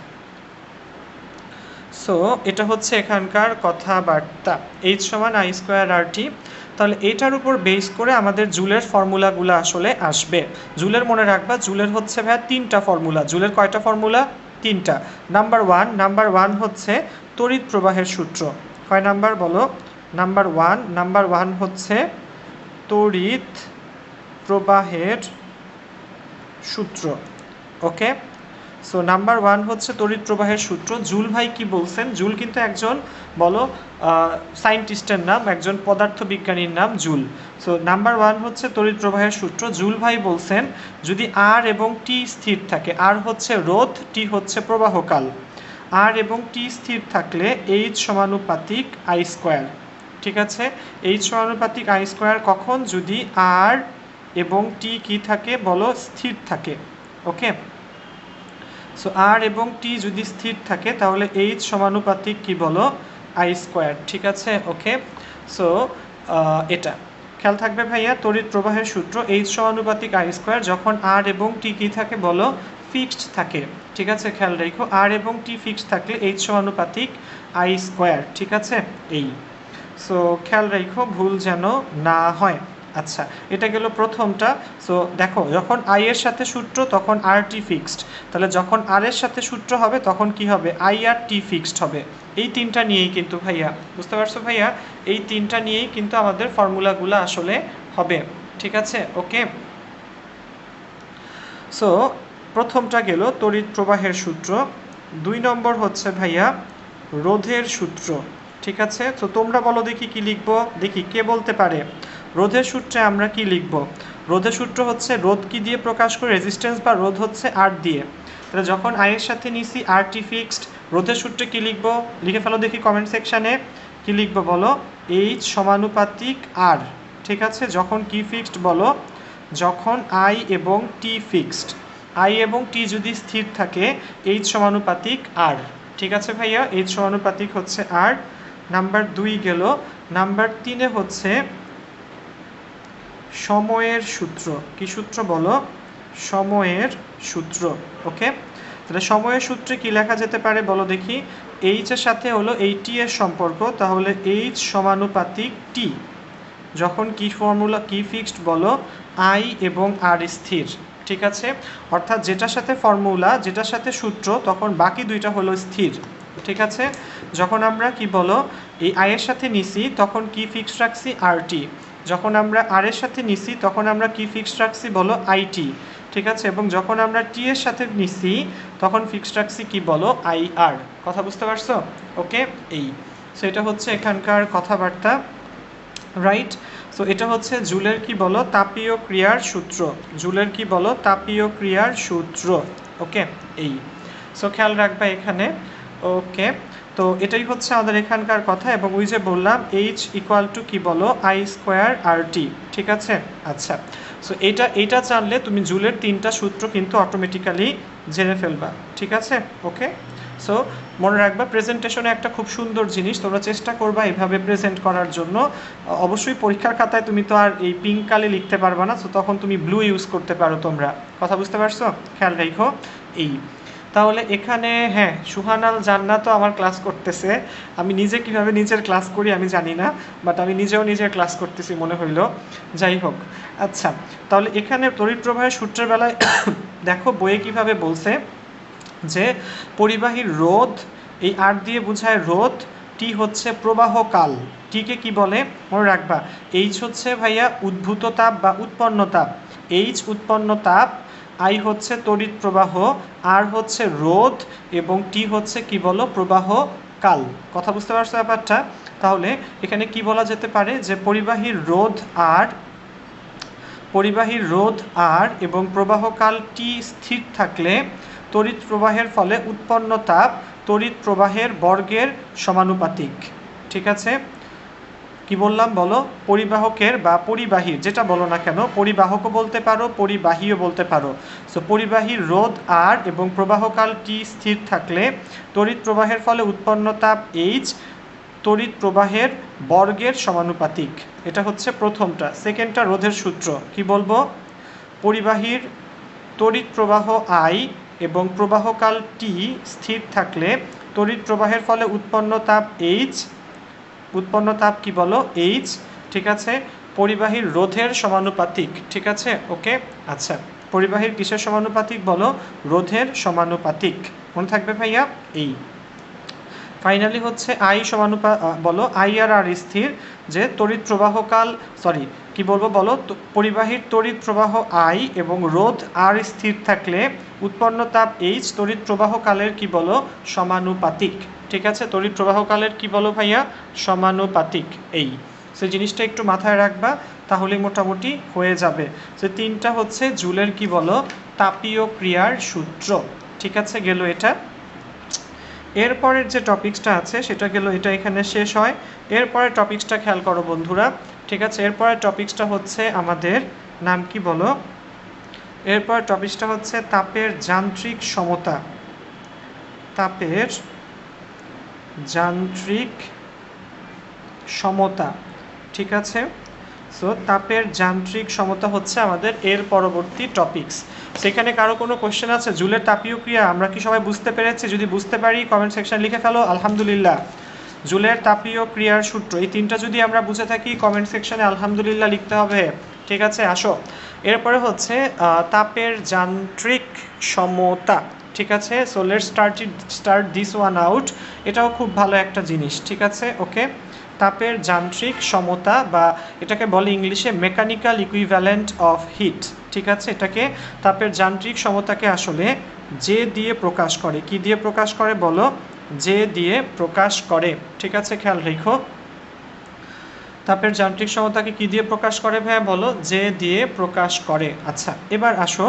সো এটা হচ্ছে এখানকার কথাবার্তা, H সমান I²RT। তাহলে এটার উপর বেস করে আমাদের জুলের ফর্মুলাগুলো আসলে আসবে। জুলের মনে রাখবা, জুলের হচ্ছে ভাইয়া 3টা ফর্মুলা। জুলের কয়টা ফর্মুলা? 3টা। নাম্বার ওয়ান হচ্ছে তড়িৎ প্রবাহের সূত্র। কয় নাম্বার বলো? নাম্বার ওয়ান হচ্ছে তড়িৎ প্রবাহের সূত্র। ওকে, সো নাম্বার ওয়ান হচ্ছে তড়িৎ প্রবাহের সূত্র। জুল ভাই কি বলছেন? জুল কিন্তু একজন বলো সায়েন্টিস্টের নাম, একজন পদার্থবিজ্ঞানীর নাম জুল। সো নাম্বার ওয়ান হচ্ছে তড়িৎ প্রবাহের সূত্র। জুল ভাই বলছেন যদি আর এবং টি স্থির থাকে, আর হচ্ছে রোধ, টি হচ্ছে প্রবাহকাল, আর এবং টি স্থির থাকলে এইচ সমানুপাতিক আই স্কোয়ার। ঠিক আছে, এইচ সমানুপাতিক আই স্কোয়ার কখন? যদি আর এবং টি কি থাকে বলো? স্থির থাকে। ওকে, সো আর এবং টি যদি স্থির থাকে তাহলে এইচ সমানুপাতিক কি বলো? I square. ঠিক আছে, ওকে। সো এটা খেয়াল থাকবে ভাইয়া, তড়িৎ প্রবাহের সূত্র এইচ সমানুপাতিক আই স্কোয়ার যখন আর এবং টি কি থাকে বলো? ফিক্সড থাকে। ঠিক আছে, খেয়াল রেখো, আর এবং টি ফিক্সড থাকলে এইচ সমানুপাতিক আই স্কোয়ার। ঠিক আছে, এই সো খেয়াল রেখো ভুল যেন না হয়। আচ্ছা, এটা গেল প্রথমটা। সো দেখো, যখন আই এর সাথে সূত্র তখন আর টি ফিক্সড, তাহলে যখন আর এর সাথে সূত্র হবে তখন কি হবে? আই আর টি ফিক্সড হবে। এই তিনটা নিয়েই কিন্তু ভাইয়া, বুঝতে পারছো ভাইয়া, এই তিনটা নিয়েই কিন্তু আমাদের ফর্মুলাগুলো আসলে হবে। ঠিক আছে, ওকে। সো প্রথমটা গেল তড়িৎ প্রবাহের সূত্র। 2 নম্বর হচ্ছে ভাইয়া রোধের সূত্র। ঠিক আছে, তো তোমরা বলো দেখি কি লিখবো? দেখি কে বলতে পারে। রোধের সূত্রে আমরা কি লিখব? রোধের সূত্র হচ্ছে রোধ কি দিয়ে প্রকাশ করে? রেজিস্ট্যান্স বা রোধ হচ্ছে আর দিয়ে। তাহলে যখন আই এর সাথে নিছি আর টি ফিক্সড, রোধের সূত্রে কি লিখব? লিখে ফেলো দেখি কমেন্ট সেকশানে। কি লিখব বলো? এইচ সমানুপাতিক আর। ঠিক আছে, যখন কি ফিক্সড বলো? যখন আই এবং টি ফিক্সড। আই এবং টি যদি স্থির থাকে এইচ সমানুপাতিক আর। ঠিক আছে ভাইয়া, এইচ সমানুপাতিক হচ্ছে আর। নাম্বার 2 গেল। নাম্বার 3 হচ্ছে সময়ের সূত্র। কি সূত্র বলো? সময়ের সূত্র। ওকে, তাহলে সময়ের সূত্রে কি লেখা যেতে পারে বলো দেখি? এইচ এর সাথে হলো এই টি এর সম্পর্ক, তাহলে এইচ সমানুপাতিক টি যখন কি ফর্মুলা কি ফিক্সড বলো? আই এবং আর স্থির। ঠিক আছে, অর্থাৎ যেটার সাথে ফর্মুলা, যেটার সাথে সূত্র, তখন বাকি দুইটা হলো স্থির। ঠিক আছে, যখন আমরা কি বলো এই আই এর সাথে নিছি তখন কি ফিক্সড রাখছি? আর টি। যখন আমরা আর এর সাথে নিছি তখন আমরা কি ফিক্সড রাখছি বলো? I T. ঠিক আছে, এবং যখন আমরা টি এর সাথে নিছি তখন ফিক্সড রাখছি কি বলো? আই আর। কথা বুঝতে পারছো? ওকে, এই সো এটা হচ্ছে এখানকার কথাবার্তা, রাইট। সো এটা হচ্ছে জুলের কি বলো? তাপীয় ক্রিয়ার সূত্র। জুলের কি বলো? তাপীয় ক্রিয়ার সূত্র। ওকে, এই সো খেয়াল রাখবা এখানে। ওকে, তো এটাই হচ্ছে আমাদের এখানকার কথা। এবং ওই যে বললাম এইচ ইকুয়াল টু কি বলো? আই স্কোয়ার আর টি। ঠিক আছে, আচ্ছা। সো এইটা জানলে তুমি জুলের 3টা সূত্র কিন্তু অটোমেটিক্যালি জেনে ফেলবা। ঠিক আছে, ওকে। সো মনে রাখবা প্রেজেন্টেশনে একটা খুব সুন্দর জিনিস, তোমরা চেষ্টা করবা এইভাবে প্রেজেন্ট করার জন্য। অবশ্যই পরীক্ষার খাতায় তুমি তো আর এই পিঙ্ক কালে লিখতে পারবা না, সো তখন তুমি ব্লু ইউজ করতে পারো তোমরা। কথা বুঝতে পারছো? খেয়াল রেখো। এই তাহলে এখানে হ্যাঁ, সুহানাল জান্নাতও আমার ক্লাস করতেছে। আমি নিজে কিভাবে নিজের ক্লাস করি আমি জানি না, বাট আমি নিজেও নিজের ক্লাস করতেছি মনে হইল। যাই হোক, আচ্ছা, তাহলে এখানে তড়িৎ প্রবাহের সূত্রের বেলায় দেখো বইয়ে কিভাবে বলছে যে পরিবাহীর রোধ, এই আর দিয়ে বোঝায় রোধ, টি হচ্ছে প্রবাহকাল। টিকে কি বলে মনে রাখবা? এইচ হচ্ছে ভাইয়া উদ্ভূত তাপ বা উৎপন্ন তাপ। এইচ উৎপন্ন তাপ, আই হচ্ছে তড়িৎ প্রবাহ, আর হচ্ছে রোধ, এবং টি হচ্ছে কি বলো? প্রবাহ কাল। কথা বুঝতে পারছো ব্যাপারটা? তাহলে এখানে কি বলা যেতে পারে যে পরিবাহীর রোধ আর এবং প্রবাহকাল টি স্থির থাকলে তড়িৎ প্রবাহের ফলে উৎপন্ন তাপ তড়িৎ প্রবাহের বর্গের সমানুপাতিক। ঠিক আছে, কি বললাম বলো? পরিবাহকের বা পরিবাহীর, যেটা বলো না কেন, পরিবাহকও বলতে পারো, পরিবাহীও বলতে পারো। সো পরিবাহীর রোধ আর এবং প্রবাহকাল টি স্থির থাকলে তড়িৎ প্রবাহের ফলে উৎপন্ন তাপ এইচ তড়িৎ প্রবাহের বর্গের সমানুপাতিক। এটা হচ্ছে প্রথমটা। সেকেন্ডটা রোধের সূত্র। কি বলবো? পরিবাহীর তড়িৎ প্রবাহ আই এবং প্রবাহকাল টি স্থির থাকলে তড়িৎ প্রবাহের ফলে উৎপন্ন তাপ এইচ, উৎপন্ন তাপ কি বলো? এইচ। ঠিক আছে, পরিবাহীর রোধের সমানুপাতিক, ঠিক আছে ওকে। আচ্ছা, পরিবাহীর কিসের সমানুপাতিক বলো? রোধের সমানুপাতিক, মনে থাকবে ভাইয়া। এই ফাইনালি হচ্ছে আই বলো আই আর আর স্থির, যে তড়িৎ প্রবাহকাল কি বলবো বলো, পরিবাহীর তড়িৎ প্রবাহ আই এবং রোধ আর স্থির থাকলে উৎপন্ন তাপ এইচ তড়িৎ প্রবাহকালের কি বলো? সমানুপাতিক, ঠিক আছে। তড়িৎ প্রবাহকালের কি বলো ভাইয়া? সমানুপাতিক। এই সেই জিনিসটা একটু মাথায় রাখবা, তাহলে মোটামুটি হয়ে যাবে। যে তিনটা হচ্ছে জুলের কি বলো? তাপীয় ক্রিয়ার সূত্র, ঠিক আছে, গেল এটা। এরপরের যে টপিক্সটা আছে সেটা গেল, এটা এখানে শেষ হয়। এরপরের টপিক্সটা খেয়াল করো বন্ধুরা, ঠিক আছে। এরপরের টপিক্সটা হচ্ছে আমাদের নাম কি বলো? এরপরের টপিক্সটা হচ্ছে তাপের যান্ত্রিক সমতা। তাপের যান্ত্রিক সমতা, ঠিক আছে। সো তাপের যান্ত্রিক সমতা হচ্ছে আমাদের এর পরবর্তী টপিক্স। সেখানে কারো কোনো কোশ্চেন আছে? জুলের তাপীয় ক্রিয়া আমরা কি সবাই বুঝতে পেরেছি? যদি বুঝতে পারি কমেন্ট সেকশন লিখে ফেলো আলহামদুলিল্লাহ। জুলের তাপীয় ক্রিয়ার সূত্র, এই তিনটা যদি আমরা বুঝে থাকি কমেন্ট সেকশনে আলহামদুলিল্লাহ লিখতে হবে, ঠিক আছে। আসো, এরপরে হচ্ছে তাপের যান্ত্রিক সমতা, ঠিক আছে। So let's start this one out. এটাও খুব ভালো একটা জিনিস, ঠিক আছে ওকে। তাপের যান্ত্রিক সমতা, বা এটাকে বলে ইংলিশে মেকানিক্যাল ইকুইভ্যালেন্ট অফ হিট, ঠিক আছে। এটাকে তাপের যান্ত্রিক সমতাকে আসলে যে দিয়ে প্রকাশ করে। কি দিয়ে প্রকাশ করে বলো? যে দিয়ে প্রকাশ করে, ঠিক আছে, খেয়াল রেখো। তাপের যান্ত্রিক সমতাকে কি দিয়ে প্রকাশ করে ভাইয়া বলো? যে দিয়ে প্রকাশ করে। আচ্ছা, এবার আসো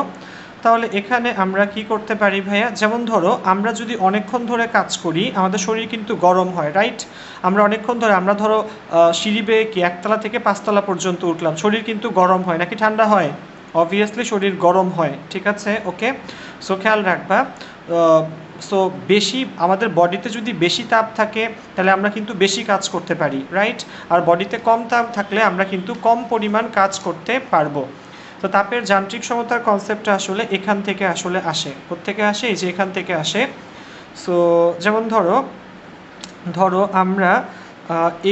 তাহলে এখানে আমরা কি করতে পারি ভাইয়া? যেমন ধরো আমরা যদি অনেকক্ষণ ধরে কাজ করি আমাদের শরীর কিন্তু গরম হয়, রাইট? আমরা অনেকক্ষণ ধরে, আমরা ধরো সিঁড়ি বেয়ে কি একতলা থেকে পাঁচতলা পর্যন্ত উঠলাম, শরীর কিন্তু গরম হয় নাকি ঠান্ডা হয়? অবভিয়াসলি শরীর গরম হয়, ঠিক আছে ওকে। সো খেয়াল রাখবা, সো বেশি আমাদের বডিতে যদি বেশি তাপ থাকে তাহলে আমরা কিন্তু বেশি কাজ করতে পারি, রাইট? আর বডিতে কম তাপ থাকলে আমরা কিন্তু কম পরিমাণ কাজ করতে পারবো। তো তাপের যান্ত্রিক সমতার কনসেপ্টটা আসলে এখান থেকে আসলে আসে। কোত্থেকে আসে? এই যে এখান থেকে আসে। সো যেমন ধরো আমরা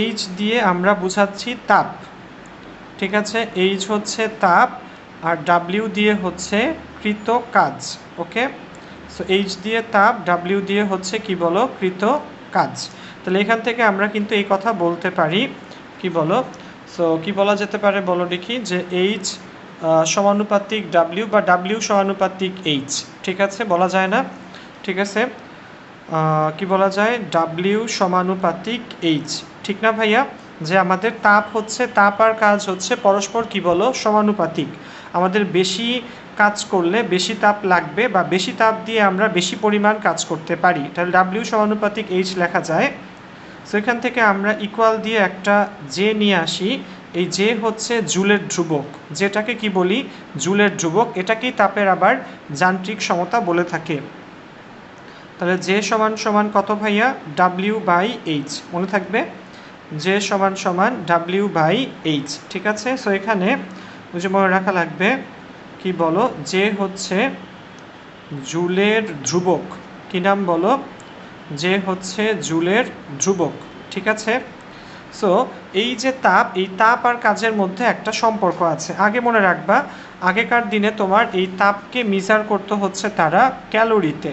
এইচ দিয়ে আমরা বোঝাচ্ছি তাপ, ঠিক আছে। এইচ হচ্ছে তাপ, আর ডাব্লিউ দিয়ে হচ্ছে কৃত কাজ, ওকে। সো এইচ দিয়ে তাপ, ডাব্লিউ দিয়ে হচ্ছে কি বলো? কৃত কাজ। তাহলে এখান থেকে আমরা কিন্তু এই কথা বলতে পারি, কি বলো? সো কি বলা যেতে পারে বলো দেখি, যে এইচ সমানুপাতিক ডাব্লিউ, বা ডাব্লিউ সমানুপাতিক এইচ, ঠিক আছে, বলা যায় না? ঠিক আছে, কি বলা যায়? ডাব্লিউ সমানুপাতিক এইচ, ঠিক না ভাইয়া? যে আমাদের তাপ হচ্ছে, তাপ আর কাজ হচ্ছে পরস্পর কি বলো? সমানুপাতিক। আমাদের বেশি কাজ করলে বেশি তাপ লাগবে, বা বেশি তাপ দিয়ে আমরা বেশি পরিমাণ কাজ করতে পারি, তাহলে ডাব্লিউ সমানুপাতিক এইচ লেখা যায়। সো এখান থেকে আমরা ইকুয়াল দিয়ে একটা জে নিয়ে আসি। এই জে হচ্ছে জুলের ধ্রুবক, যেটাকে কি বলি? জুলের ধ্রুবক। এটাকেই তাপের আবার যান্ত্রিক সমতা বলে থাকে। তাহলে জে সমান সমান কত ভাইয়া? ডাব্লিউ বাই এইচ, মনে থাকবে, জে সমান সমান ডাব্লিউ বাই এইচ, ঠিক আছে। সো এখানে ওই যে মনে রাখা লাগবে, কি বলো? জে হচ্ছে জুলের ধ্রুবক, কি নাম বলো? যে হচ্ছে জুলের ধ্রুবক, ঠিক আছে। সো এই যে তাপ, এই তাপ আর কাজের মধ্যে একটা সম্পর্ক আছে। আগে মনে রাখবা, আগেকার দিনে তোমার এই তাপকে মেজার করতে হচ্ছে তারা ক্যালোরিতে,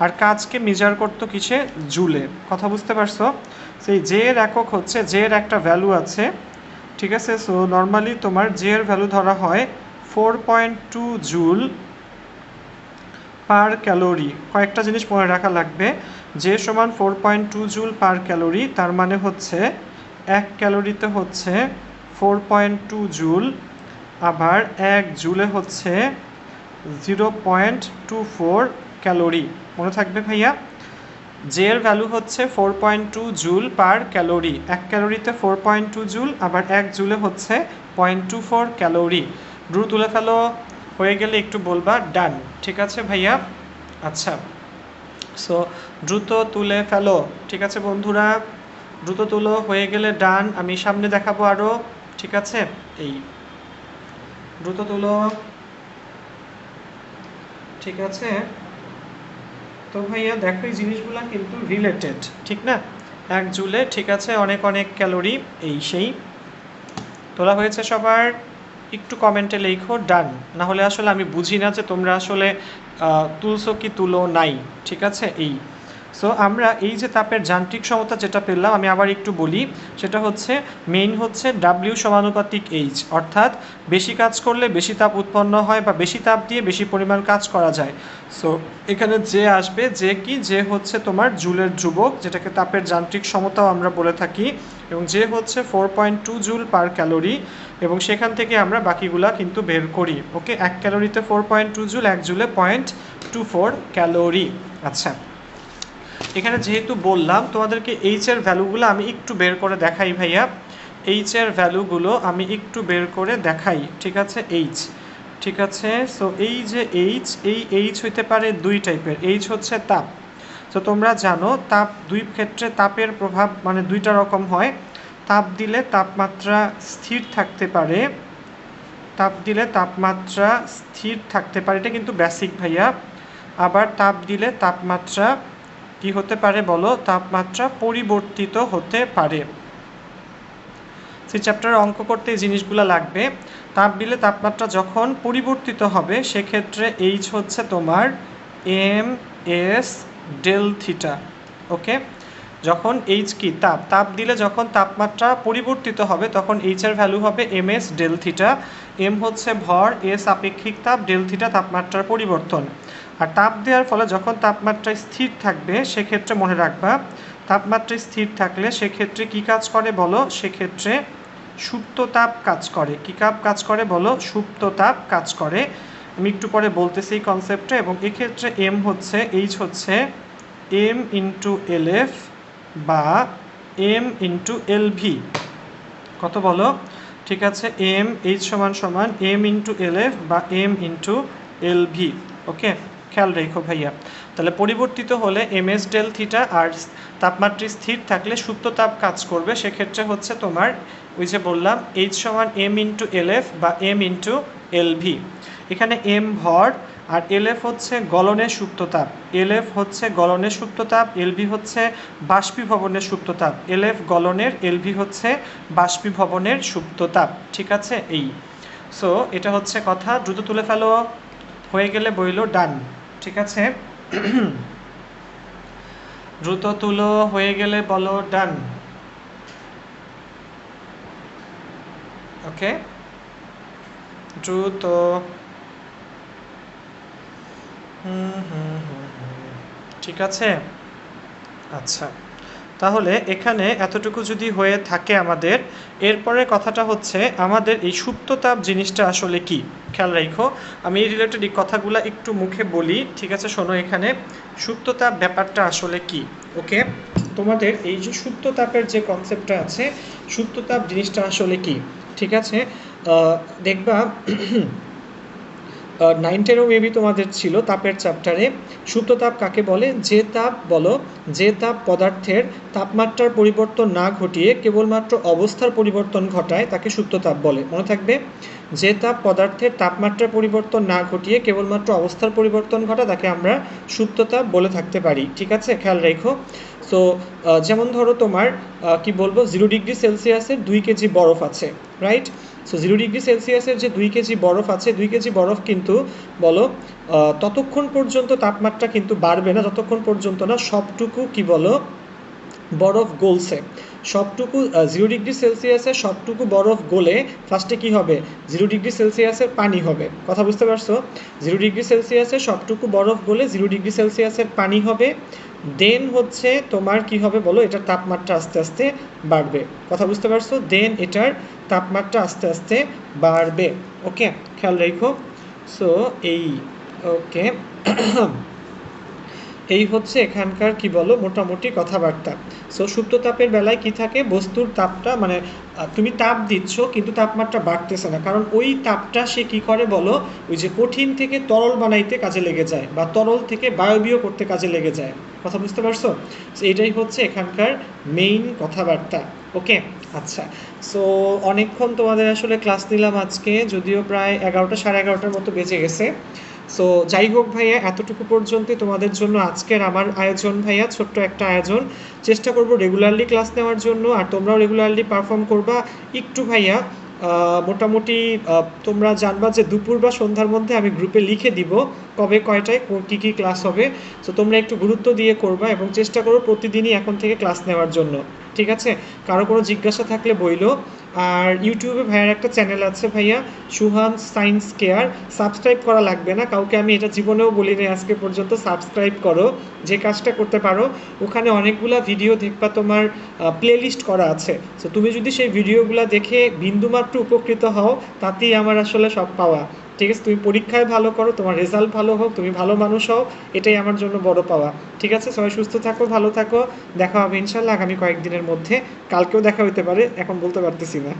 আর কাজকে মেজার করতো কিসে? জুলে। কথা বুঝতে পারছো? সেই জে এর একক হচ্ছে, জে এর একটা ভ্যালু আছে, ঠিক আছে। সো নর্মালি তোমার জে এর ভ্যালু ধরা হয় 4.2 জুল পার ক্যালোরি। কয়েকটা জিনিস মনে রাখা লাগবে, জে সমান 4.2 জুল পার ক্যালোরি, তার মানে হচ্ছে 1 ক্যালোরিতে হচ্ছে 4.2 জুল, আবার 1 জুলে হচ্ছে 0.24 ক্যালোরি। মনে থাকবে ভাইয়া? জে এর ভ্যালু হচ্ছে 4.2 জুল পার ক্যালোরি। 1 ক্যালোরিতে 4.2 জুল, আবার 1 জুলে হচ্ছে 0.24 ক্যালোরি। দ্রুত তুলে ফেলো, হয়ে গেলে একটু বলবা ডান, ঠিক আছে ভাইয়া? আচ্ছা, সো দ্রুত তুলে ফেলো, ঠিক আছে বন্ধুরা, দ্রুত তুলো, হয়ে গেলে ডান। আমি সামনে দেখাবো আরও, ঠিক আছে। এই দ্রুত তুলো, ঠিক আছে। তো ভাইয়া দেখো এই জিনিসগুলো কিন্তু রিলেটেড, ঠিক না? 1 জুলে, ঠিক আছে, অনেক অনেক ক্যালোরি, এই সেই। তোলা হয়েছে সবার? একটু কমেন্টে লেখো ডান, না হলে আসলে আমি বুঝি না যে তোমরা আসলে তুলছো কি তুলো নাই। ঠিক আছে, এই সো আমরা এই যে তাপের যান্ত্রিক সমতা যেটা পেলাম, আমি আবার একটু বলি, সেটা হচ্ছে মেইন হচ্ছে ডাব্লিউ সমানুপাতিক এইচ, অর্থাৎ বেশি কাজ করলে বেশি তাপ উৎপন্ন হয় বা বেশি তাপ দিয়ে বেশি পরিমাণ কাজ করা যায়। সো এখানে যে আসবে, যে কি, যে হচ্ছে তোমার জুলের ধ্রুবক, যেটাকে তাপের যান্ত্রিক সমতাও আমরা বলে থাকি, এবং যে হচ্ছে 4.2 জুল পার ক্যালোরি, এবং সেখান থেকে আমরা বাকিগুলা কিন্তু বের করি। ওকে, 1 ক্যালোরিতে 4.2 জুল, 1 জুলে 0.24 ক্যালোরি। আচ্ছা, এখানে যেহেতু বললাম তোমাদেরকে এইচ এর ভ্যালুগুলো আমি একটু বের করে দেখাই ভাইয়া, এইচ এর ভ্যালুগুলো আমি একটু বের করে দেখাই। ঠিক আছে, এইচ, ঠিক আছে। সো এই যে এইচ, এই এইচ হইতে পারে দুই টাইপের। এইচ হচ্ছে তাপ। তো তোমরা জানো তাপ দুই ক্ষেত্রে তাপের প্রভাব মানে দুইটা রকম হয়। তাপ দিলে তাপমাত্রা স্থির থাকতে পারে, তাপ দিলে তাপমাত্রা স্থির থাকতে পারে, এটা কিন্তু বেসিক ভাইয়া। আবার তাপ দিলে তাপমাত্রা কি হতে পারে বলো? তাপমাত্রা পরিবর্তিত হতে পারে। সেই চ্যাপ্টারে অঙ্ক করতে এই জিনিসগুলো লাগবে। তাপ দিলে তাপমাত্রা যখন পরিবর্তিত হবে সেক্ষেত্রে এইচ হচ্ছে তোমার এম এস ডেল থিটা। ওকে, যখন এইচ কি তাপ, তাপ দিলে যখন তাপমাত্রা পরিবর্তিত হবে তখন এইচ এর ভ্যালু হবে M S del theta. M হচ্ছে ভর, এস আপেক্ষিক তাপ, ডেল থিটা তাপমাত্রার পরিবর্তন। আর তাপ দেওয়ার ফলে যখন তাপমাত্রা স্থির থাকবে সেক্ষেত্রে মনে রাখবা, তাপমাত্রা স্থির থাকলে সেক্ষেত্রে কি কাজ করে বলো? সেক্ষেত্রে সুপ্ত তাপ কাজ করে। কী তাপ কাজ করে বলো? সুপ্ত তাপ কাজ করে। আমি একটু পরে বলতেছি এই কনসেপ্টটা। এবং এক্ষেত্রে এম হচ্ছে, এইচ হচ্ছে এম ইন্টু এল এফ বা এম ইন্টু এল ভি। কত বলো? ঠিক আছে, এম এইচ সমান সমান এম ইন্টু এল এফ বা এম ইন্টু এল ভি। ওকে, খেয়াল রেখো ভাইয়া। তাহলে পরিবর্তিত হলে এম এস ডেল থিটা, আর তাপমাত্রা স্থির থাকলে সুপ্ত তাপ কাজ করবে। সেক্ষেত্রে হচ্ছে তোমার ওই যে বললাম এইচ সমান এম ইন্টু এল এফ বা এম ইন্টু এল ভি। এখানে এম ভর আর এল এফ হচ্ছে গলনের সুপ্ত তাপ, এল এফ হচ্ছে গলনের সুপ্ত তাপ, এল ভি হচ্ছে বাষ্পীভবনের সুপ্ত তাপ। এল এফ গলনের, এল ভি হচ্ছে বাষ্পীভবনের সুপ্ত তাপ। ঠিক আছে, এই সো এটা হচ্ছে কথা। দ্রুত তুলে ফেলো, হয়ে গেলে বইলো ডান। ঠিক আছে, দ্রুত তুলো, হয়ে গেলে বলো ডান। ওকে, দ্রুত। ঠিক আছে, আচ্ছা। তাহলে এখানে এতটুকু যদি হয়ে থাকে আমাদের, এরপরে কথাটা হচ্ছে আমাদের এই সুপ্ততাপ জিনিসটা আসলে কি। খেয়াল রাখো, আমি এই রিলেটেড এই কথাগুলো একটু মুখে বলি। ঠিক আছে, শোনো, এখানে সুপ্ততাপ ব্যাপারটা আসলে কি। ওকে, তোমাদের এই যে সুপ্ততাপের যে কনসেপ্টটা আছে, সুপ্ততাপ জিনিসটা আসলে কি। ঠিক আছে, দেখবা 9-10 মেবি তোমাদের ছিল তাপের চ্যাপ্টারে। সুপ্ত তাপ কাকে বলে? যে তাপ বলো, যে তাপ পদার্থের তাপমাত্রার পরিবর্তন না ঘটিয়ে কেবলমাত্র অবস্থার পরিবর্তন ঘটায় তাকে সুপ্ত তাপ বলে। মনে থাকবে, যে তাপ পদার্থের তাপমাত্রার পরিবর্তন না ঘটিয়ে কেবলমাত্র অবস্থার পরিবর্তন ঘটায় তাকে আমরা সুপ্ত তাপ বলে থাকতে পারি। ঠিক আছে, খেয়াল রেখো। সো যেমন ধরো তোমার কি বলবো, 0 ডিগ্রি সেলসিয়াসের 2 কেজি বরফ আছে, রাইট? সো 0 ডিগ্রি সেলসিয়াসের যে 2 কেজি বরফ আছে, 2 কেজি বরফ কিন্তু বলো ততক্ষণ পর্যন্ত তাপমাত্রা কিন্তু বাড়বে না যতক্ষণ পর্যন্ত না সবটুকু কি বলো বরফ গলছে। সবটুকু 0 ডিগ্রি সেলসিয়াসের সবটুকু বরফ গলে ফার্স্টে কি হবে? 0 ডিগ্রি সেলসিয়াসের পানি হবে। কথা বুঝতে পারছো? 0 ডিগ্রি সেলসিয়াসের সবটুকু বরফ গলে 0 ডিগ্রি সেলসিয়াসের পানি হবে। দেন হচ্ছে তোমার কি হবে বলো? এটার তাপমাত্রা আস্তে আস্তে বাড়বে। কথা বুঝতে পারছো? দেন এটার তাপমাত্রা আস্তে আস্তে বাড়বে। ওকে, খেয়াল রেখো। সো এই ওকে এই হচ্ছে এখানকার কি বলো মোটামুটি কথাবার্তা। সো সুপ্ত তাপের বেলায় কি থাকে? বস্তুর তাপটা মানে তুমি তাপ দিচ্ছ কিন্তু তাপমাত্রা বাড়তেছে না, কারণ ওই তাপটা সে কি করে বলো? ওই যে কঠিন থেকে তরল বানাইতে কাজে লেগে যায় বা তরল থেকে বায়বীয় করতে কাজে লেগে যায়। কথা বুঝতে পারছো? এইটাই হচ্ছে এখানকার মেইন কথাবার্তা। ওকে, আচ্ছা। সো অনেকক্ষণ তোমাদের আসলে ক্লাস নিলাম আজকে, যদিও প্রায় 11টা 11:30 মতো বেজে গেছে। সো যাই হোক ভাইয়া, এতটুকু পর্যন্তই তোমাদের জন্য আজকের আমার আয়োজন ভাইয়া, ছোট্ট একটা আয়োজন। চেষ্টা করব রেগুলারলি ক্লাস নেওয়ার জন্য, আর তোমরাও রেগুলারলি পারফর্ম করবা। একটু ভাইয়া মোটামুটি তোমরা জানবা যে দুপুর বা সন্ধ্যার মধ্যে আমি গ্রুপে লিখে দিব কবে কয়টায় কী কী ক্লাস হবে। সো তোমরা একটু গুরুত্ব দিয়ে করবা এবং চেষ্টা করো প্রতিদিনই এখন থেকে ক্লাস নেওয়ার জন্য, ঠিক আছে? কারো কোনো জিজ্ঞাসা থাকলে বইলো। আর ইউটিউবে ভাইয়ার একটা চ্যানেল আছে ভাইয়া, সুহান সায়েন্স কেয়ার। সাবস্ক্রাইব করা লাগবে না, কাউকে আমি এটা জীবনেও বলিনি আজকে পর্যন্ত। সাবস্ক্রাইব করো, যে কাজটা করতে পারো। ওখানে অনেকগুলা ভিডিও দেখবা তোমার প্লেলিস্ট করা আছে। সো তুমি যদি সেই ভিডিওগুলো দেখে বিন্দুমাত্র উপকৃত হও, তাতেই আমার আসলে সব পাওয়া, ঠিক আছে? তুমি পরীক্ষায় ভালো করো, তোমার রেজাল্ট ভালো হোক, তুমি ভালো মানুষ হও, এটাই আমার জন্য বড় পাওয়া, ঠিক আছে? সবাই সুস্থ থাকো, ভালো থাকো। দেখা হবে ইনশাল্লাহ আগামী কয়েকদিনের মধ্যে। কালকেও দেখা হইতে পারে, এখন বলতে পারতেছি না।